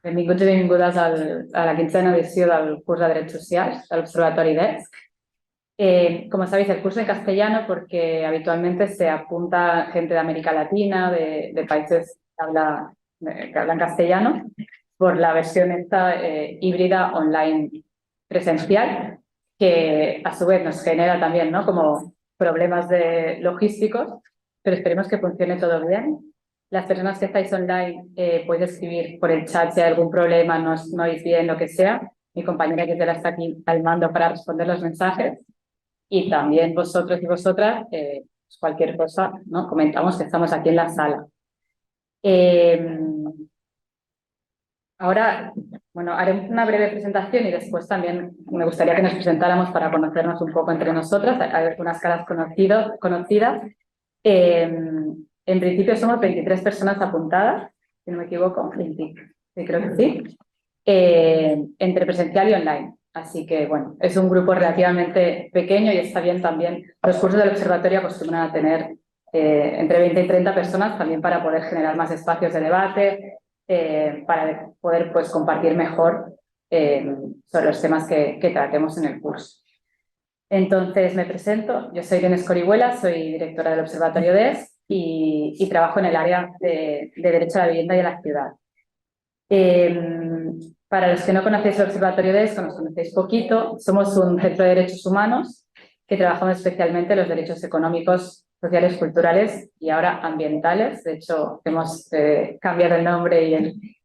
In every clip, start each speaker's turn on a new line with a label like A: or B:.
A: Benvinguts i benvingudes a la 15ª edició del curs de Derechos Socials del Observatorio DESC. Como sabéis, el curso en castellano porque habitualmente se apunta gente de América Latina, de países que hablan castellano, por la versión esta híbrida online presencial, que a su vez nos genera también, ¿no?, como problemas logísticos, pero esperemos que funcione todo bien. Las personas que estáis online podéis escribir por el chat si hay algún problema, no oís bien, lo que sea. Mi compañera que está aquí al mando para responder los mensajes. Y también vosotros y vosotras, cualquier cosa, ¿no?, comentamos que estamos aquí en la sala. Ahora, bueno, haré una breve presentación y después también me gustaría que nos presentáramos para conocernos un poco entre nosotras. Hay algunas caras conocidas. En principio somos 23 personas apuntadas, si no me equivoco, 20, sí, creo que sí, entre presencial y online. Así que, bueno, es un grupo relativamente pequeño y está bien también. Los cursos del observatorio acostumbran a tener entre 20 y 30 personas también para poder generar más espacios de debate, para poder pues, compartir mejor sobre los temas que tratemos en el curso. Entonces, me presento. Yo soy Irene Escorihuela, soy directora del Observatorio DESC y trabajo en el área de Derecho a la Vivienda y a la Ciudad. Para los que no conocéis el Observatorio DESC, o nos conocéis poquito, somos un centro de derechos humanos que trabajamos especialmente los derechos económicos, sociales, culturales y ahora ambientales. De hecho, hemos cambiado el nombre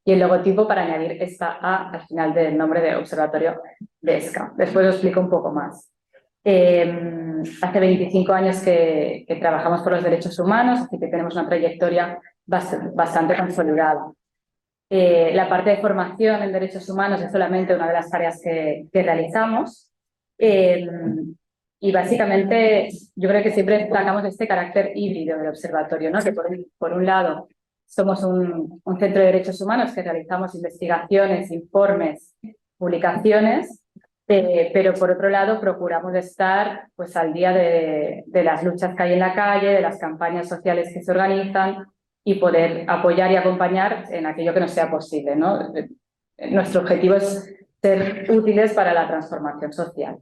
A: y el logotipo para añadir esta A al final del nombre de Observatorio DESC. Después os explico un poco más. Hace 25 años que trabajamos por los derechos humanos, así que tenemos una trayectoria bastante consolidada. La parte de formación en derechos humanos es solamente una de las tareas que realizamos. Y básicamente yo creo que siempre destacamos este carácter híbrido del observatorio, ¿no? Que por un lado somos un centro de derechos humanos que realizamos investigaciones, informes, publicaciones, pero por otro lado procuramos estar pues, al día de las luchas que hay en la calle, de las campañas sociales que se organizan y poder apoyar y acompañar en aquello que nos sea posible, ¿no? Nuestro objetivo es ser útiles para la transformación social.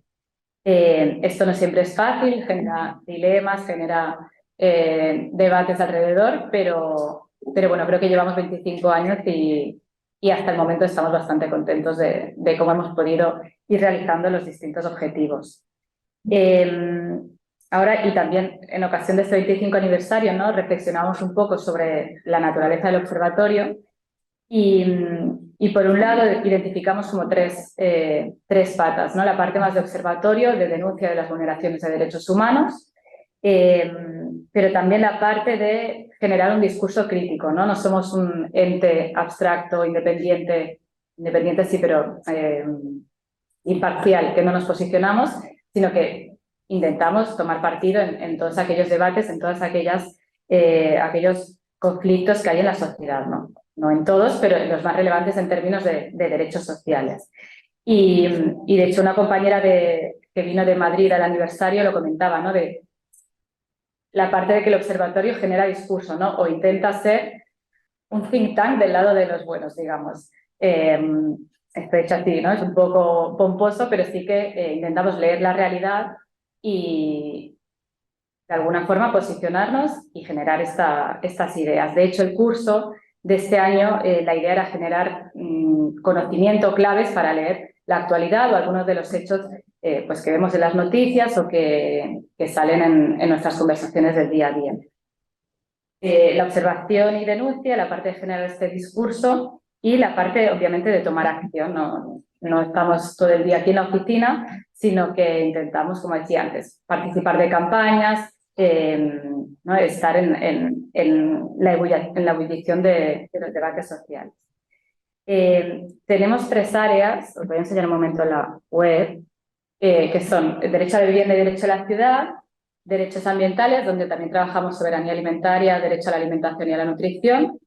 A: Esto no siempre es fácil, genera dilemas, genera debates alrededor, pero bueno, creo que llevamos 25 años y hasta el momento estamos bastante contentos de cómo hemos podido ir realizando los distintos objetivos. Ahora, y también en ocasión de este 25 aniversario, ¿no?, reflexionamos un poco sobre la naturaleza del observatorio y por un lado identificamos como tres patas, ¿no? La parte más de observatorio, de denuncia de las vulneraciones de derechos humanos, pero también la parte de generar un discurso crítico, ¿no? No somos un ente abstracto, independiente sí, pero imparcial, que no nos posicionamos, sino que intentamos tomar partido en todos aquellos debates, en todos aquellos conflictos que hay en la sociedad, ¿no? No en todos, pero en los más relevantes en términos de derechos sociales. Y de hecho una compañera que vino de Madrid al aniversario lo comentaba, ¿no?, de la parte de que el observatorio genera discurso, ¿no?, o intenta ser un think tank del lado de los buenos, digamos. Esto hecho así, ¿no? Es un poco pomposo, pero sí que intentamos leer la realidad y de alguna forma posicionarnos y generar estas ideas. De hecho, el curso de este año, la idea era generar conocimiento, claves para leer la actualidad o algunos de los hechos pues que vemos en las noticias o que salen en nuestras conversaciones del día a día. La observación y denuncia, la parte de generar este discurso y la parte, obviamente, de tomar acción. No estamos todo el día aquí en la oficina, sino que intentamos, como decía antes, participar de campañas, ¿no?, estar en la ebullición de los debates sociales. Tenemos tres áreas, os voy a enseñar un momento la web, que son el derecho a la vivienda y derecho a la ciudad, derechos ambientales, donde también trabajamos soberanía alimentaria, derecho a la alimentación y a la nutrición,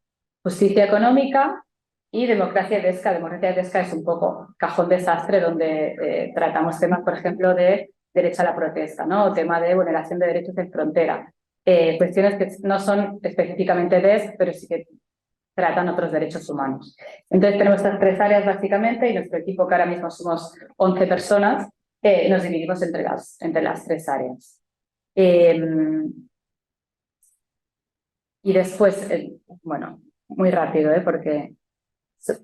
A: justicia económica y democracia DESCA. Democracia DESCA es un poco cajón desastre, donde tratamos temas, por ejemplo, de derecho a la protesta, ¿no?, o tema de vulneración de derechos en frontera. Cuestiones que no son específicamente DESC, pero sí que tratan otros derechos humanos. Entonces tenemos estas 3 áreas básicamente y nuestro equipo, que ahora mismo somos 11 personas, nos dividimos entre las 3 áreas. Y después, bueno, muy rápido, porque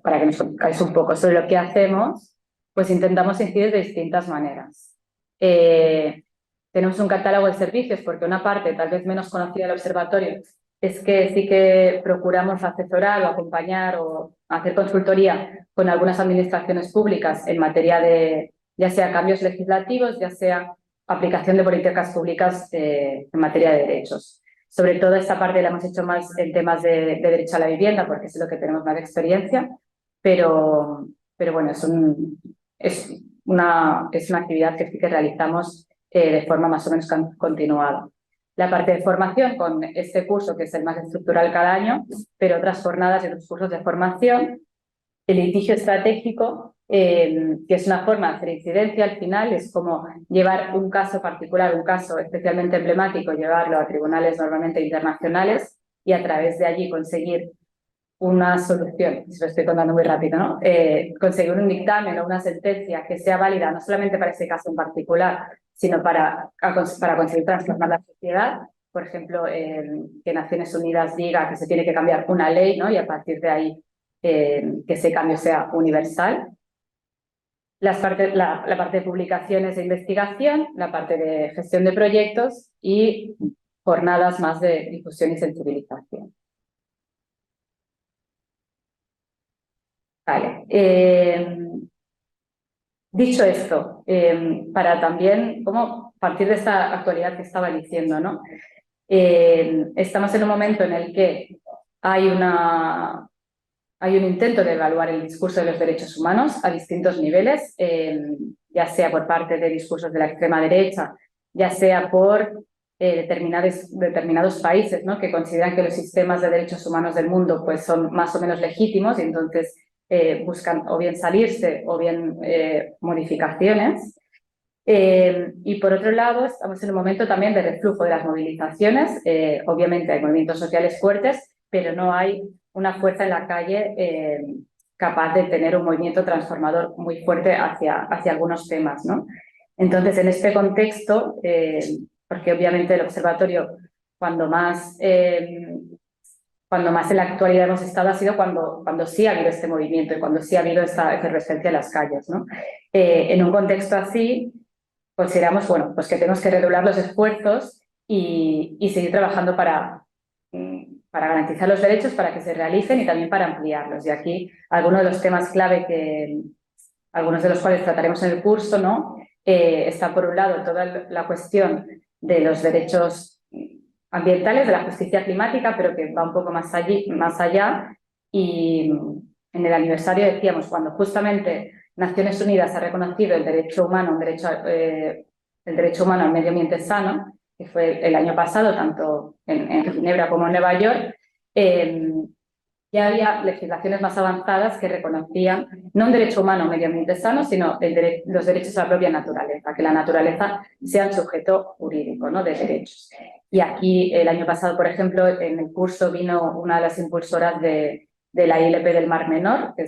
A: para que nos conozcáis un poco sobre lo que hacemos, pues intentamos incidir de distintas maneras. Tenemos un catálogo de servicios porque una parte, tal vez menos conocida del observatorio, es que sí que procuramos asesorar o acompañar o hacer consultoría con algunas administraciones públicas en materia de, ya sea cambios legislativos, ya sea aplicación de políticas públicas en materia de derechos. Sobre todo esta parte la hemos hecho más en temas de derecho a la vivienda porque es lo que tenemos más experiencia, pero bueno, es una actividad que sí que realizamos de forma más o menos continuada. La parte de formación con este curso, que es el más estructural cada año, pero otras jornadas y otros cursos de formación. El litigio estratégico, que es una forma de hacer incidencia al final, es como llevar un caso particular, un caso especialmente emblemático, llevarlo a tribunales normalmente internacionales y a través de allí conseguir una solución, si lo estoy contando muy rápido, ¿no? Conseguir un dictamen o una sentencia que sea válida no solamente para ese caso en particular, sino para conseguir transformar la sociedad. Por ejemplo, que Naciones Unidas diga que se tiene que cambiar una ley, ¿no? Y a partir de ahí que ese cambio sea universal. La parte de publicaciones e investigación, la parte de gestión de proyectos y jornadas más de difusión y sensibilización. Vale. Dicho esto, para también partir de esta actualidad que estaba diciendo, ¿no? Estamos en un momento en el que hay un intento de evaluar el discurso de los derechos humanos a distintos niveles, ya sea por parte de discursos de la extrema derecha, ya sea por determinados países, ¿no? Que consideran que los sistemas de derechos humanos del mundo pues, son más o menos legítimos y entonces buscan o bien salirse o bien modificaciones. Y por otro lado, estamos en un momento también de reflujo de las movilizaciones. Obviamente hay movimientos sociales fuertes, pero no hay una fuerza en la calle capaz de tener un movimiento transformador muy fuerte hacia algunos temas, ¿no? Entonces, en este contexto, porque obviamente el observatorio, cuando más en la actualidad hemos estado, ha sido cuando sí ha habido este movimiento y cuando sí ha habido esta efervescencia en las calles, ¿no? En un contexto así, consideramos pues que tenemos que redoblar los esfuerzos y seguir trabajando para garantizar los derechos, para que se realicen y también para ampliarlos. Y aquí algunos de los temas clave algunos de los cuales trataremos en el curso, ¿no? Está por un lado toda la cuestión de los derechos ambientales, de la justicia climática, pero que va un poco más allá. Y en el aniversario decíamos, cuando justamente Naciones Unidas ha reconocido el derecho humano, el derecho humano al medio ambiente sano, que fue el año pasado, tanto en Ginebra como en Nueva York, ya había legislaciones más avanzadas que reconocían no un derecho humano a un medio ambiente sano, sino los derechos a la propia naturaleza, que la naturaleza sea un sujeto jurídico, ¿no? De derechos. Y aquí, el año pasado, por ejemplo, en el curso vino una de las impulsoras de la ILP del Mar Menor, que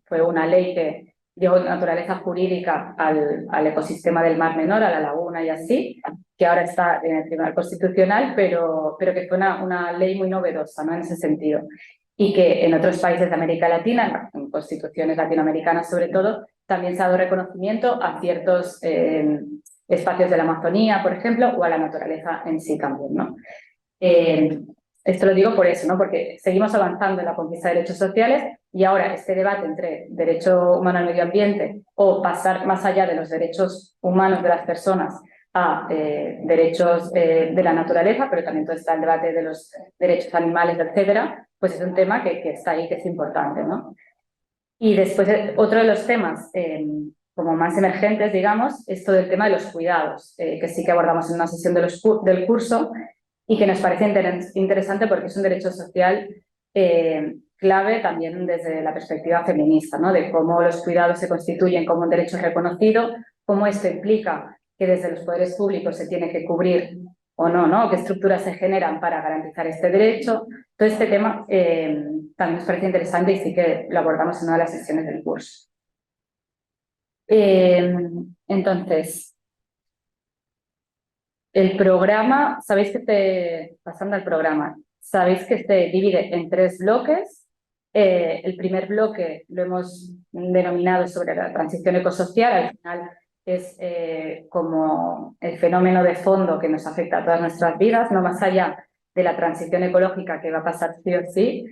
A: fue una ley que dio naturaleza jurídica al ecosistema del Mar Menor, a la laguna y así, que ahora está en el Tribunal Constitucional, pero que fue una ley muy novedosa, ¿no? En ese sentido. Y que en otros países de América Latina, en constituciones latinoamericanas sobre todo, también se ha dado reconocimiento a ciertos espacios de la Amazonía, por ejemplo, o a la naturaleza en sí también, ¿no? Esto lo digo por eso, ¿no? Porque seguimos avanzando en la conquista de derechos sociales y ahora este debate entre derecho humano al medio ambiente o pasar más allá de los derechos humanos de las personas a derechos de la naturaleza, pero también todo está el debate de los derechos animales, etcétera, pues es un tema que está ahí, que es importante, ¿no? Y después otro de los temas como más emergentes, digamos, es todo el tema de los cuidados, que sí que abordamos en una sesión del curso y que nos parece interesante porque es un derecho social clave también desde la perspectiva feminista, ¿no? De cómo los cuidados se constituyen como un derecho reconocido, cómo esto implica que desde los poderes públicos se tiene que cubrir o no, ¿no? ¿Qué estructuras se generan para garantizar este derecho? Todo este tema también nos parece interesante y sí que lo abordamos en una de las sesiones del curso. Entonces, el programa, sabéis que pasando al programa, sabéis que se divide en 3 bloques. El primer bloque lo hemos denominado sobre la transición ecosocial. Al final es como el fenómeno de fondo que nos afecta a todas nuestras vidas, no más allá de la transición ecológica que va a pasar sí o sí,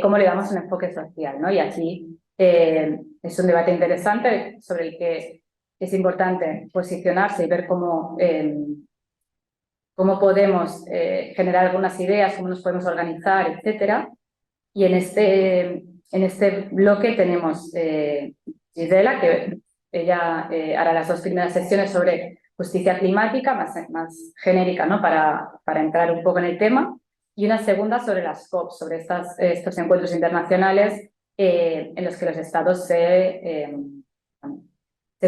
A: cómo le damos un enfoque social, ¿no? Y aquí es un debate interesante sobre el que es importante posicionarse y ver cómo podemos generar algunas ideas, cómo nos podemos organizar, etcétera. Y en este bloque tenemos Gisela, que ella hará las 2 primeras sesiones sobre justicia climática, más genérica, ¿no? Para entrar un poco en el tema, y una segunda sobre las COP, sobre estos encuentros internacionales en los que los estados se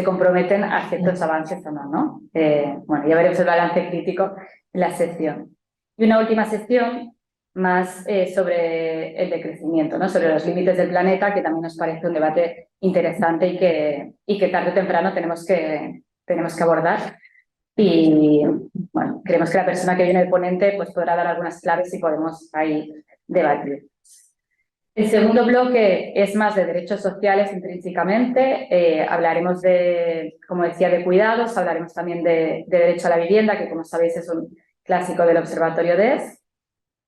A: comprometen a ciertos avances o no, ¿no? Bueno, ya veremos el balance crítico en la sección. Y una última sección más sobre el decrecimiento, ¿no? Sobre los límites del planeta, que también nos parece un debate interesante y que tarde o temprano tenemos que abordar. Y bueno, creemos que la persona que viene de ponente pues, podrá dar algunas claves y podemos ahí debatir. El segundo bloque es más de derechos sociales intrínsecamente. Hablaremos de, como decía, de cuidados, hablaremos también de derecho a la vivienda, que como sabéis es un clásico del Observatorio DES.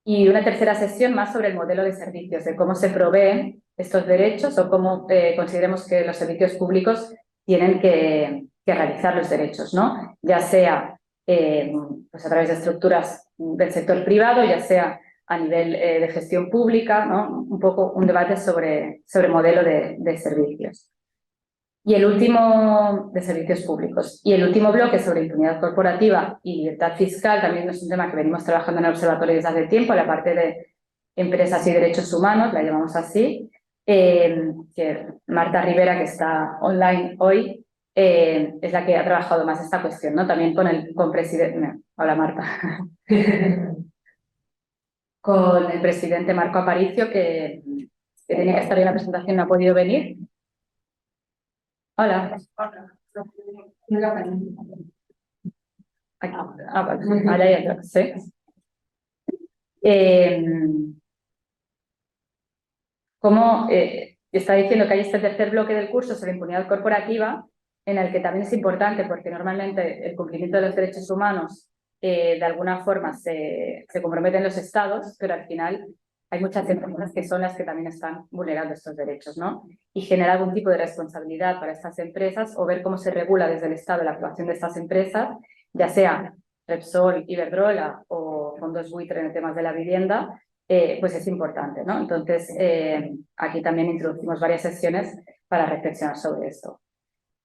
A: Y una tercera sesión más sobre el modelo de servicios, de cómo se proveen estos derechos o cómo consideremos que los servicios públicos tienen que realizar los derechos, ¿no? Ya sea pues a través de estructuras del sector privado, ya sea a nivel de gestión pública, ¿no? Un poco un debate sobre modelo de servicios. Y el último, de servicios públicos. Y el último bloque sobre impunidad corporativa y libertad fiscal también es un tema que venimos trabajando en el observatorio desde hace tiempo, la parte de empresas y derechos humanos, la llamamos así, que Marta Rivera, que está online hoy, es la que ha trabajado más esta cuestión, ¿no? También con presidente... No, hola Marta. Con el presidente Marco Aparicio, que tenía que estar en la presentación, no ha podido venir. Hola. Vale, hay otro, sí. Como está diciendo que hay este tercer bloque del curso sobre impunidad corporativa, en el que también es importante porque normalmente el cumplimiento de los derechos humanos de alguna forma se comprometen los estados, pero al final hay muchas empresas que son las que también están vulnerando estos derechos, ¿no? Y generar algún tipo de responsabilidad para estas empresas o ver cómo se regula desde el Estado la actuación de estas empresas, ya sea Repsol, Iberdrola o fondos buitre en temas de la vivienda, pues es importante, ¿no? Entonces, aquí también introducimos varias sesiones para reflexionar sobre esto.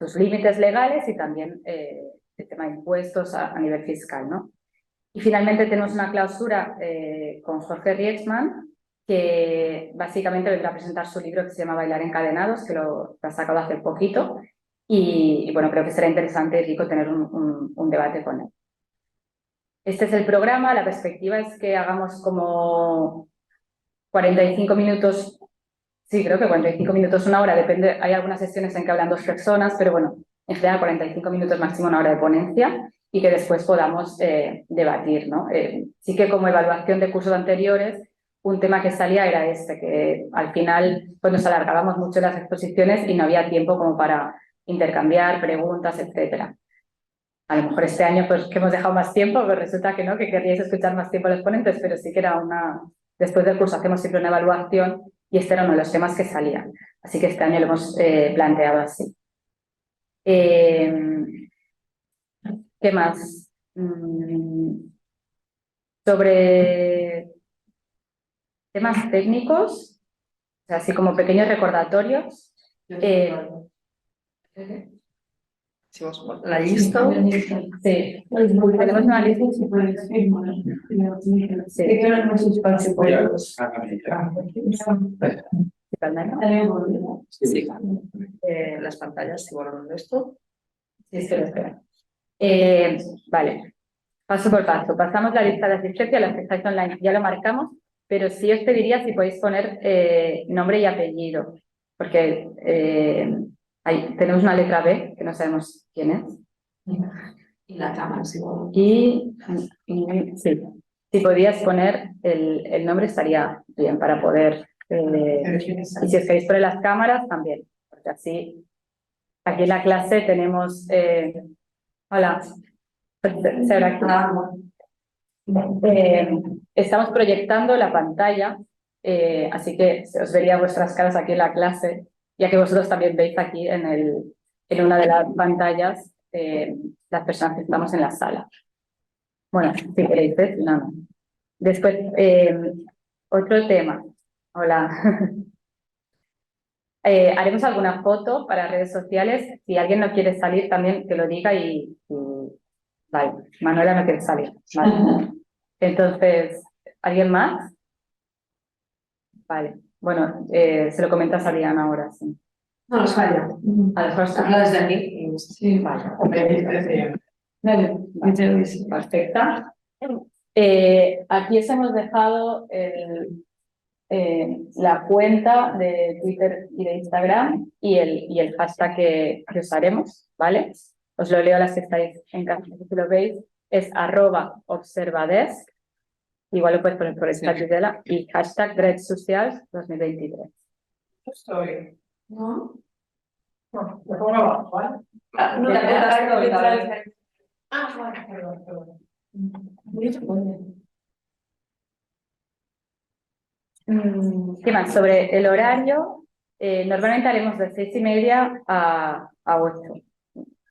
A: Los límites legales y también el tema de impuestos a nivel fiscal, ¿no? Y finalmente tenemos una clausura con Jorge Rietzmann, que básicamente vendrá a presentar su libro que se llama Bailar encadenados, que lo ha sacado hace poquito, y bueno, creo que será interesante y rico tener un debate con él. Este es el programa, la perspectiva es que hagamos como 45 minutos, sí, creo que 45 minutos, una hora, depende, hay algunas sesiones en que hablan 2 personas, pero bueno, en general 45 minutos, máximo una hora de ponencia, y que después podamos debatir, ¿no? Sí que como evaluación de cursos anteriores, un tema que salía era este, que al final pues nos alargábamos mucho las exposiciones y no había tiempo como para intercambiar preguntas, etcétera. A lo mejor este año, pues que hemos dejado más tiempo, pues resulta que no, que querríais escuchar más tiempo a los ponentes, pero sí que era después del curso hacemos siempre una evaluación y este era uno de los temas que salían. Así que este año lo hemos planteado así. ¿Qué más? Sobre temas técnicos, así como pequeños recordatorios.
B: La lista.
A: Sí, tenemos una lista. Sí.
B: Sí. Las pantallas, si borran esto.
A: Sí, espera. Vale. Paso por paso. Pasamos la lista de asistencia, las que estáis online ya lo marcamos, pero sí os pediría si podéis poner nombre y apellido, porque tenemos una letra B que no sabemos quién es.
B: Y la cámara, sí.
A: Y sí, si podías poner el nombre estaría bien para poder... y si os queréis poner las cámaras también, porque así aquí en la clase tenemos... hola, estamos proyectando la pantalla, así que os vería vuestras caras aquí en la clase, ya que vosotros también veis aquí en una de las pantallas las personas que estamos en la sala. Bueno, si queréis, ¿ves? No. Después, otro tema. Hola. Haremos alguna foto para redes sociales. Si alguien no quiere salir, también que lo diga y vale, Manuela no quiere salir. Vale. Entonces, ¿alguien más? Vale. Bueno, se lo comentas a Diana ahora, sí.
B: No, los falla.
A: A lo mejor
B: habla desde aquí.
A: Sí, vale. Perfecta. Aquí os hemos dejado la cuenta de Twitter y de Instagram y el hashtag que usaremos, ¿vale? Os lo leo a las que estáis en casa, si lo veis, es @observadesk, igual lo puedes poner por esta tutela, y hashtag Drets Socials 2023.
B: Estoy. ¿No?
C: No, lo pongo abajo, ¿vale?
B: No,
C: vale.
B: perdón.
A: ¿Qué más? Sobre el horario, normalmente haremos de 6:30 a 8.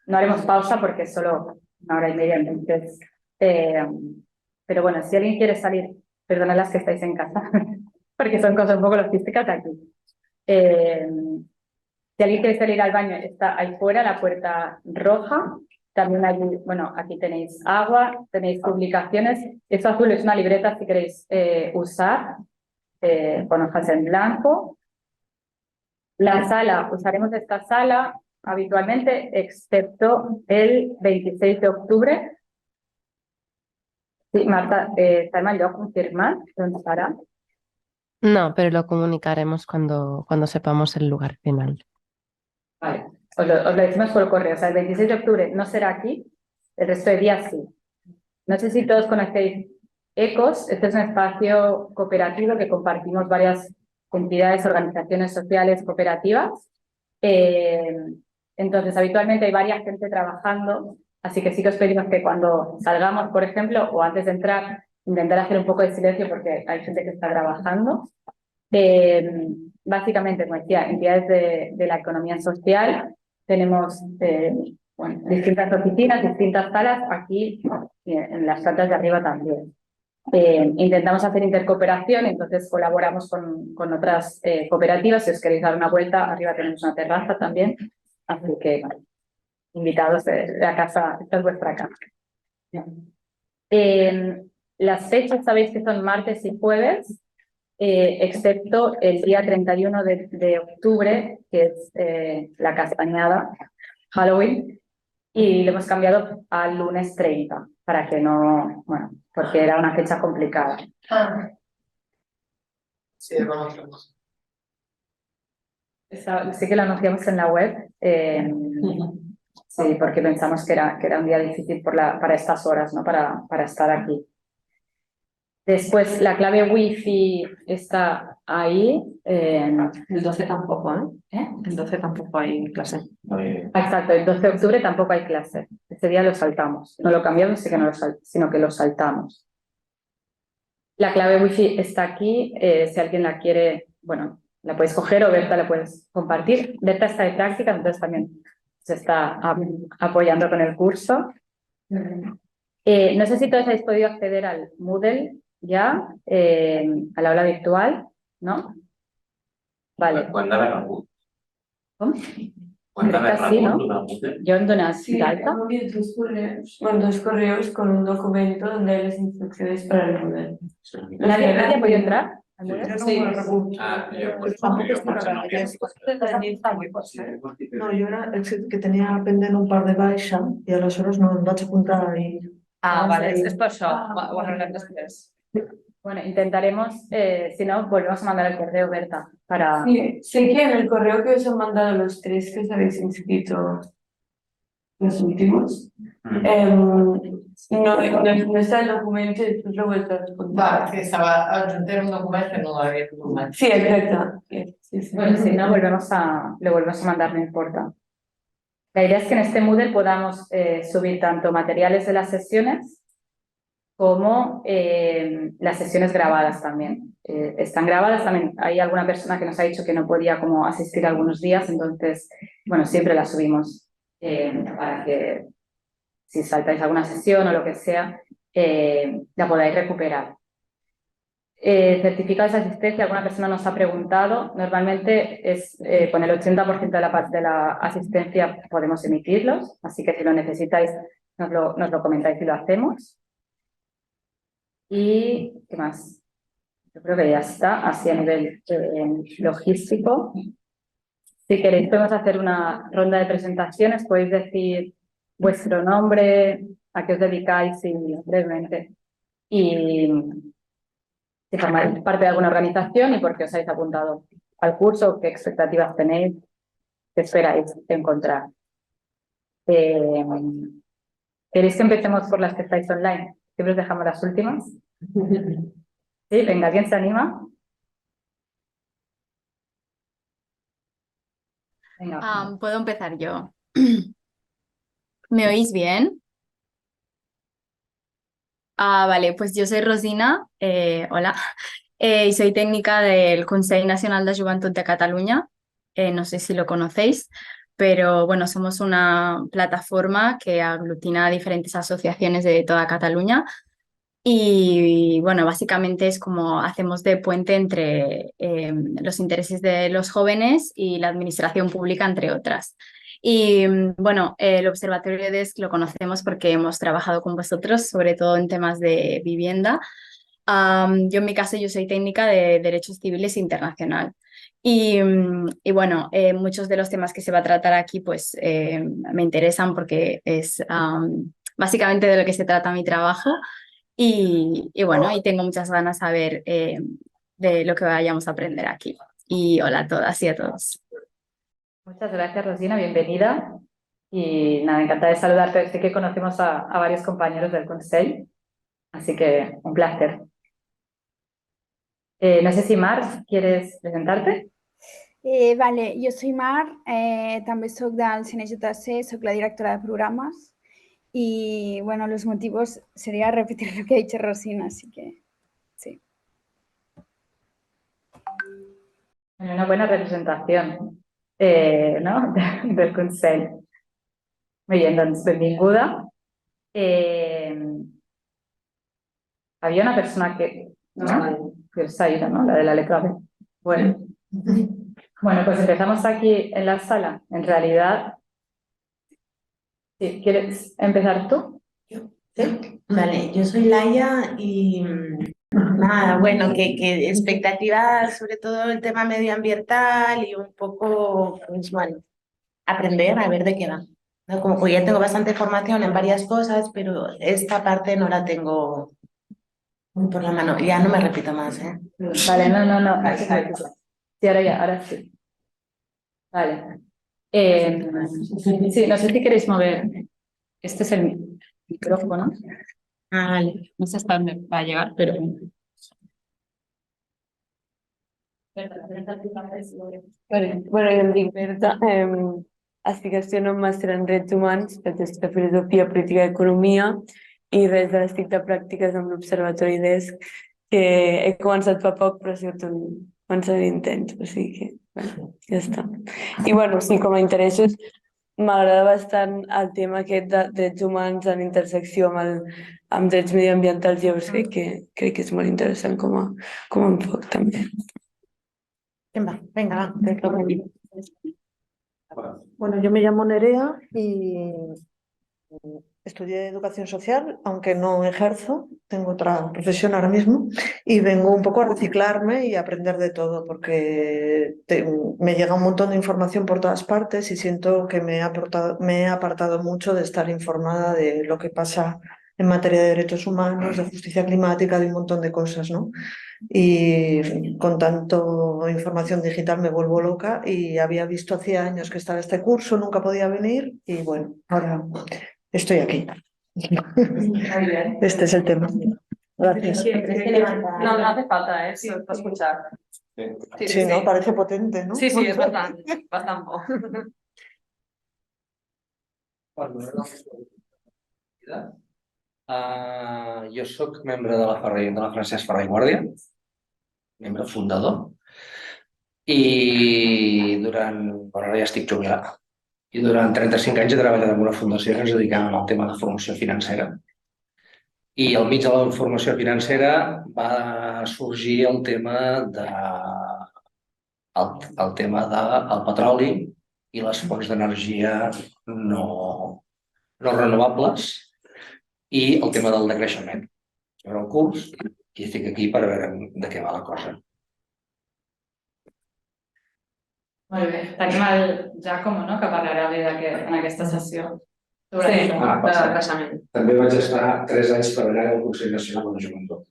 A: No haremos pausa porque es solo 1 hora y media, entonces... pero bueno, si alguien quiere salir, perdonad las que estáis en casa, porque son cosas un poco logísticas de aquí. Si alguien quiere salir al baño, está ahí fuera, la puerta roja. También allí, bueno, aquí tenéis agua, tenéis publicaciones. Esto azul es una libreta si queréis usar, con hojas en blanco. La sala, usaremos esta sala habitualmente, excepto el 26 de octubre. Sí, Marta, ¿está mal yo confirmar dónde estará?
D: No, pero lo comunicaremos cuando sepamos el lugar final.
A: Vale, os lo decimos por correo. O sea, el 26 de octubre no será aquí, el resto de días sí. No sé si todos conocéis ECOS. Este es un espacio cooperativo que compartimos varias entidades, organizaciones sociales, cooperativas. Entonces, habitualmente hay varias gente trabajando, así que sí que os pedimos que cuando salgamos, por ejemplo, o antes de entrar, intentar hacer un poco de silencio porque hay gente que está trabajando. Básicamente, como decía, entidades de la economía social, tenemos distintas oficinas, distintas salas, aquí en las plantas de arriba también. Intentamos hacer intercooperación, entonces colaboramos con otras cooperativas. Si os queréis dar una vuelta, arriba tenemos una terraza también, así que bueno, invitados de la casa, esta es vuestra casa. Las fechas sabéis que son martes y jueves, excepto el día 31 de octubre, que es la castañada, Halloween, y lo hemos cambiado al lunes 30, para que no, bueno, porque era una fecha complicada.
C: Sí, vamos.
A: Sí que lo anunciamos en la web, sí, porque pensamos que era un día difícil para estas horas, ¿no? Para estar aquí. Después, la clave Wi-Fi está ahí.
B: El 12 tampoco, ¿eh? El 12 tampoco hay clase.
A: Exacto, el 12 de octubre tampoco hay clase. Ese día lo saltamos. No lo cambiamos, sino que lo saltamos. La clave Wi-Fi está aquí. Si alguien la quiere, bueno, la puedes coger o Berta la puedes compartir. Berta está de práctica, entonces también se está apoyando con el curso. No sé si todos habéis podido acceder al Moodle ya, a la aula virtual, ¿no? Vale.
E: ¿Cuándo la rebut?
A: Com?
E: ¿Cuándo la
A: Crec que sí, no?
E: rebut?
A: Jo em dones
F: Sí,
A: d'alta?
F: tengo dos correos con un documento donde hay las instrucciones para el modelo.
A: ¿Nadie ha podido entrar? al Moodle?
F: Yo no
B: Sí.
F: me rebut.
E: Ah, yo pues
F: Tampoco
E: yo
F: está
E: mucho no
F: grave.
E: pienso.
F: No, jo era que tenia pendent un par de baixa i aleshores no em vaig apuntar ahir.
A: vale,
B: sí.
A: es per això, ho arreglem després. Bueno, intentaremos, si no, volvemos a mandar el correo, Berta, para...
F: Sí, sé que en el correo que os han mandado los tres que os habéis inscrito, los últimos, no está el documento y después lo he vuelto a responder.
C: Va, que estaba adjunté un documento que no lo había firmado.
F: Sí, exacto. Sí.
A: Bueno, si no, lo volvemos a mandar, no importa. La idea es que en este Moodle podamos subir tanto materiales de las sesiones como las sesiones grabadas también. Están grabadas también. Hay alguna persona que nos ha dicho que no podía como asistir algunos días, entonces, bueno, siempre las subimos para que si saltáis alguna sesión o lo que sea, la podáis recuperar. Certificados de asistencia, alguna persona nos ha preguntado, normalmente es con el 80% de la asistencia podemos emitirlos, así que si lo necesitáis nos lo comentáis y lo hacemos. ¿Y qué más? Yo creo que ya está, así a nivel logístico. Si queréis podemos hacer una ronda de presentaciones, podéis decir vuestro nombre, a qué os dedicáis y brevemente. Y si formáis parte de alguna organización y por qué os habéis apuntado al curso, qué expectativas tenéis, qué esperáis encontrar. ¿Queréis que empecemos por las que estáis online? Siempre os dejamos las últimas. Sí, venga, ¿quién se anima? Venga.
G: Puedo empezar yo. ¿Me oís bien? Vale, pues yo soy Rosina, hola, y soy técnica del Consell Nacional de Joventut de Cataluña. No sé si lo conocéis, pero bueno, somos una plataforma que aglutina a diferentes asociaciones de toda Cataluña. Y bueno, básicamente es como hacemos de puente entre los intereses de los jóvenes y la administración pública, entre otras. Y bueno, el Observatorio DESC lo conocemos porque hemos trabajado con vosotros, sobre todo en temas de vivienda. Yo en mi caso, yo soy técnica de Derechos Civiles Internacional. Y bueno, muchos de los temas que se va a tratar aquí pues me interesan porque es básicamente de lo que se trata mi trabajo. Y bueno, y tengo muchas ganas a ver de lo que vayamos a aprender aquí. Y hola a todas y a todos.
A: Muchas gracias, Rosina, bienvenida. Y nada, encantada de saludarte. Sé que conocemos a varios compañeros del Consell, así que un placer. No sé si Mar, ¿quieres presentarte?
H: Vale, jo soy Mar, també soc del CNJC, soc la directora de programes y bueno, los motivos sería repetir lo que ha dicho Rosina, así que sí.
A: Una buena representación, no? del Consell. Muy bien, doncs benvinguda. Había una persona que se ha ido, ¿no? La de la letra B. Bueno, pues empezamos aquí en la sala. En realidad, ¿sí? ¿Quieres empezar tú?
I: ¿Sí? Vale, yo soy Laia y nada, bueno, que expectativas sobre todo el tema medioambiental y un poco, pues bueno, aprender a ver de qué va, ¿no? Como que ya tengo bastante formación en varias cosas, pero esta parte no la tengo muy por la mano. Ya no me repito más, ¿eh?
A: Vale, no. Sí, ahora sí. Vale. Sí, no sé si queréis mover. Este es el micrófono.
I: Vale.
A: No sé hasta dónde va a llegar, pero...
F: Bueno, jo em dic Berta, estic gestionant un màster en Drets Humans, de Filosofia, Política i Economia, i res de l'estic de pràctiques amb l'Observatori DESC, que he començat fa poc, però ha sigut començament intens, o sigui que, bueno, ja està. I bueno, sí, com a interessos, m'agrada bastant el tema aquest de drets humans en intersecció amb drets mediambientals. Llavors crec que és molt interessant com a enfoc també.
I: Venga, va, te toca a ti.
J: Bueno, yo me llamo Nerea y estudié educación social, aunque no ejerzo, tengo otra profesión ahora mismo y vengo un poco a reciclarme y a aprender de todo porque me llega un montón de información por todas partes y siento que me he apartado mucho de estar informada de lo que pasa en materia de derechos humanos, de justicia climática, de un montón de cosas, ¿no? Y con tanto información digital me vuelvo loca y había visto hacía años que estaba este curso, nunca podía venir y bueno, ahora estoy aquí. Este es el tema. Gracias.
B: No, no hace falta, ¿eh? Sí, para escuchar.
J: Sí, ¿no? Parece potente, ¿no?
B: Sí, sí, es bastante.
E: Jo sóc membre de la Francesc Ferrer i Guàrdia, membre fundador, i ara ja estic jubilat, i durant 35 anys he treballat en una fundació que ens dedicàvem al tema de formació financera. I al mig de la formació financera va sorgir el tema del petroli i les fonts d'energia no renovables i el tema del decreixement. Era el curs i estic aquí per veure de què va la cosa.
A: Molt bé. Tenim el Giacomo, no?, que parlarà bé en aquesta sessió.
B: Sí, de creixement.
E: També vaig estar 3 anys treballant al Consell Nacional de la Joventut.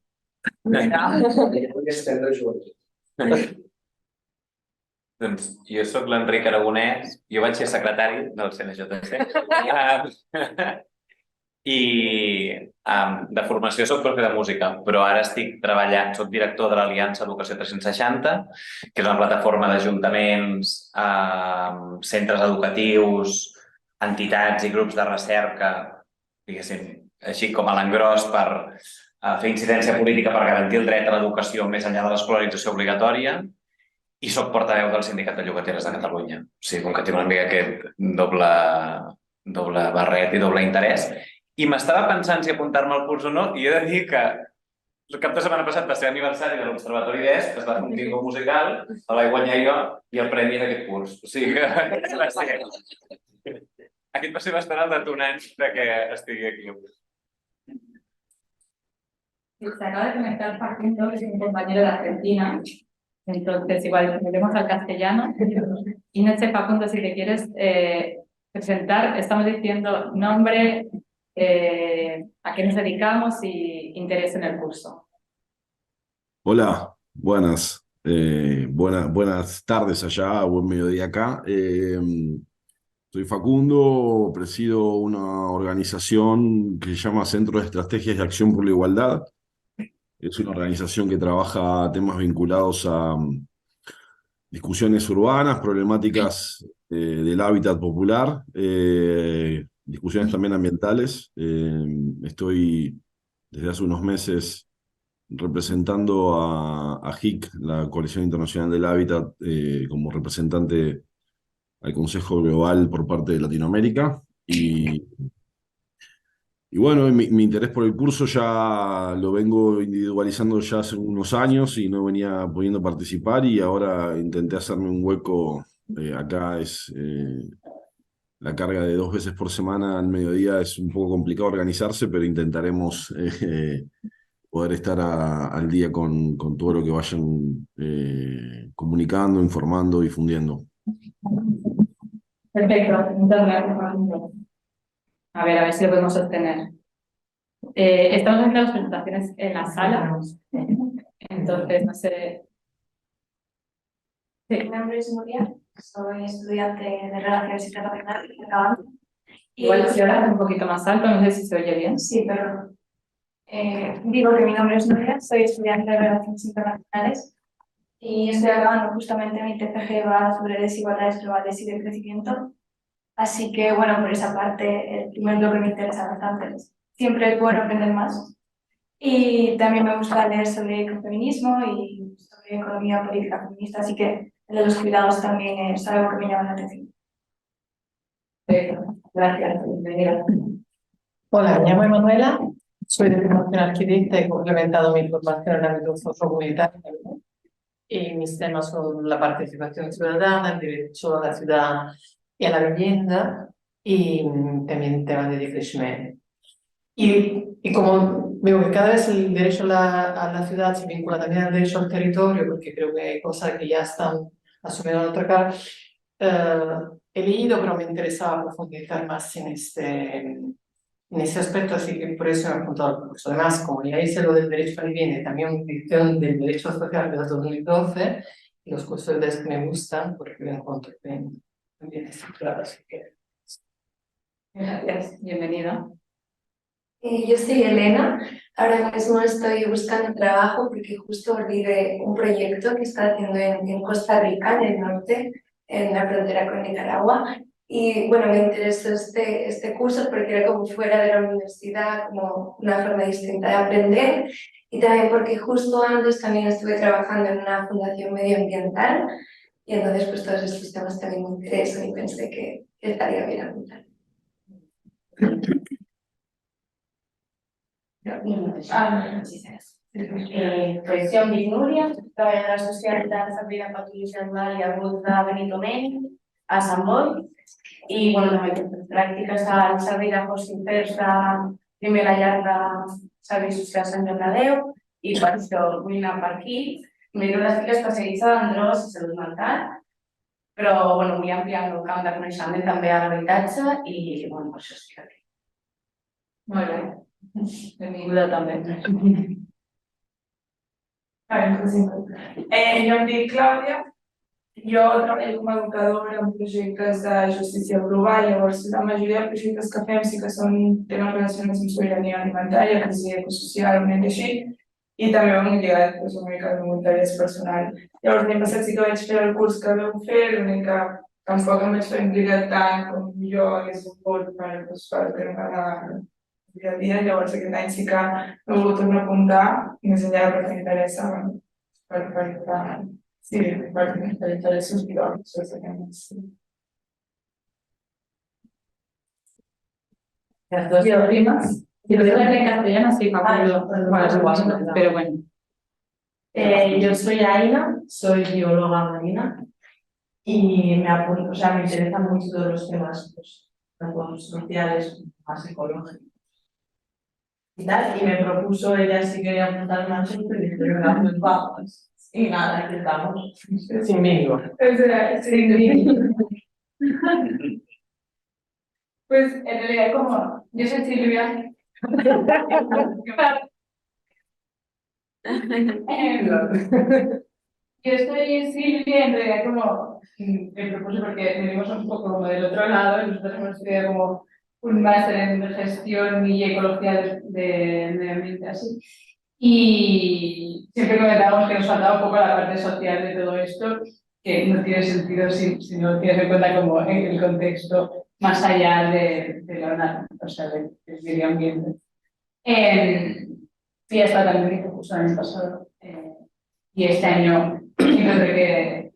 E: I vull estendre joventut.
K: Doncs jo sóc l'Enric Aragonès, jo vaig ser secretari del CNJC i de formació soc profe de música, però ara estic treballant, soc director de l'Aliança Educació 360, que és una plataforma d'ajuntaments, centres educatius, entitats i grups de recerca, diguéssim, així com a l'engròs per fer incidència política per garantir el dret a l'educació més enllà de l'escolarització obligatòria, i soc portaveu del Sindicat de Llogateres de Catalunya. O sigui, com que tinc una mica aquest doble barret i doble interès. I m'estava pensant si apuntar-me al curs o no, i he de dir que el cap de setmana passat va ser aniversari de l'Observatori d'ES, que es va fer un bingo musical, el vaig guanyar jo i el premi d'aquest curs. O sigui que aquest va ser bastant el detonant que estigui aquí.
A: Se acaba de conectar Facundo, que es un compañero de Argentina. Entonces, igual, volvemos al castellano. Y no sé, Facundo, si te quieres presentar, estamos diciendo nombre, a qué nos dedicamos y interés en el curso.
L: Hola, buenas. Buenas tardes allá, buen mediodía acá. Soy Facundo, presido una organización que se llama Centro de Estrategias de Acción por la Igualdad. Es una organización que trabaja temas vinculados a discusiones urbanas, problemáticas del hábitat popular, discusiones también ambientales. Estoy desde hace unos meses representando a HIC, la Coalición Internacional del Hábitat, como representante al Consejo Global por parte de Latinoamérica. Y bueno, mi interés por el curso ya lo vengo individualizando ya hace unos años y no venía pudiendo participar y ahora intenté hacerme un hueco. Acá es la carga de 2 veces por semana al mediodía, es un poco complicado organizarse, pero intentaremos poder estar al día con todo lo que vayan comunicando, informando, difundiendo.
A: Perfecto, muchas gracias, Facundo. A ver si lo podemos sostener. Estamos haciendo las presentaciones en la sala, entonces no sé. Sí.
M: Mi nombre es Nuria, soy estudiante de Relaciones Internacionales y acabando.
A: Igual si hablas un poquito más alto, no sé si se oye bien.
M: Sí, perdón. Digo que mi nombre es Nuria, soy estudiante de Relaciones Internacionales y estoy acabando justamente mi TFG va sobre desigualdades globales y de crecimiento. Así que, bueno, por esa parte, el primer bloque me interesa bastante. Siempre es bueno aprender más. Y también me gusta leer sobre ecofeminismo y sobre economía política feminista, así que el de los cuidados también es algo que me llama la atención.
A: Gracias, bienvenida.
C: Hola, me llamo Emanuela, soy de formación arquitecta y he complementado mi formación en el ámbito sociocomunitario. Y mis temas son la participación ciudadana, el derecho a la ciudad y a la vivienda y también temas de decrecimiento. Y como veo que cada vez el derecho a la ciudad se vincula también al derecho al territorio, porque creo que hay cosas que ya están asumidas en otra cara, he leído, pero me interesaba profundizar más en En ese aspecto sí que por eso me he apuntado al curso. Además, como ya hice lo del derecho al vivienda y también edición del derecho social de 2012, y los cursos de que me gustan porque me encuentro bien estructurados. Así que...
A: Gracias, bienvenida.
M: Yo soy Elena, ahora mismo estoy buscando trabajo porque justo volví de un proyecto que está haciendo en Costa Rica, en el norte, en la frontera con Nicaragua. Y bueno, me interesó este curso porque era como fuera de la universidad, como una forma distinta de aprender. Y también porque justo antes también estuve trabajando en una fundación medioambiental y entonces pues todos estos temas también me interesan y pensé que estaría bien apuntar.
N: Pues jo em dic Núria, treballadora social de servei de patologia animal i agut de Benito a Sant Boi i bueno, també he fet pràctiques al servei de Hosting-Fers de primera llar de serveis socials Sant Joan de Déu i per això vull anar per aquí. Miro l'estic especialitzada en drogues i salut mental, però bueno, vull ampliar el meu camp de coneixement també a l'habitatge i bueno, per això estic aquí.
A: Molt bé. Benvinguda també.
O: Jo em dic Clàudia, jo treballo com a educadora en projectes de justícia global, llavors la majoria de projectes que fem sí que són temes relacionats amb sobirania alimentària, crisi ecosocial, una mica així, i també ho hem lligat una mica de interès personal. Llavors l'any passat sí que vaig fer el curs que vau fer, l'únic que tampoc em vaig fer implicat tant com jo hagués volgut per fer dia a dia, llavors aquest any sí que m'he volgut tornar a apuntar, més enllà del que m'interessa, per interessos biològics.
A: Las dos rimas. Si lo digo en castellano, sí, me acuerdo. Bueno, es igual, pero bueno.
N: Yo soy Aina, soy bióloga marina y me apunto, o sea, me interesan mucho todos los temas tanto sociales más ecológicos. Y me propuso ella si quería apuntar una gente y dije, venga, pues vamos. Y nada, aquí estamos.
C: Sin mínimo.
O: Sin mínimo. Pues en realidad como yo soy Silvia. Yo estoy Silvia, en realidad como me propuse porque venimos un poco como del otro lado y nosotros hemos estudiado como un máster en gestión y ecología de medio ambiente así. Y siempre comentábamos que nos faltaba un poco la parte social de todo esto, que no tiene sentido si no tienes en cuenta como el contexto más allá de la, o sea, del medio ambiente. Y hasta también que justo el año pasado. Y este año encontré que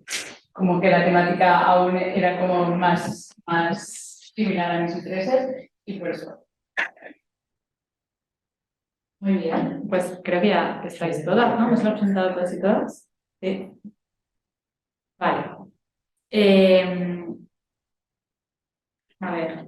O: como que la temática aún era como más similar a mis intereses y por eso.
A: Muy bien, pues creo que ya estáis todas, ¿no? ¿Nos lo han presentado todas y todas? Sí. Vale. A ver,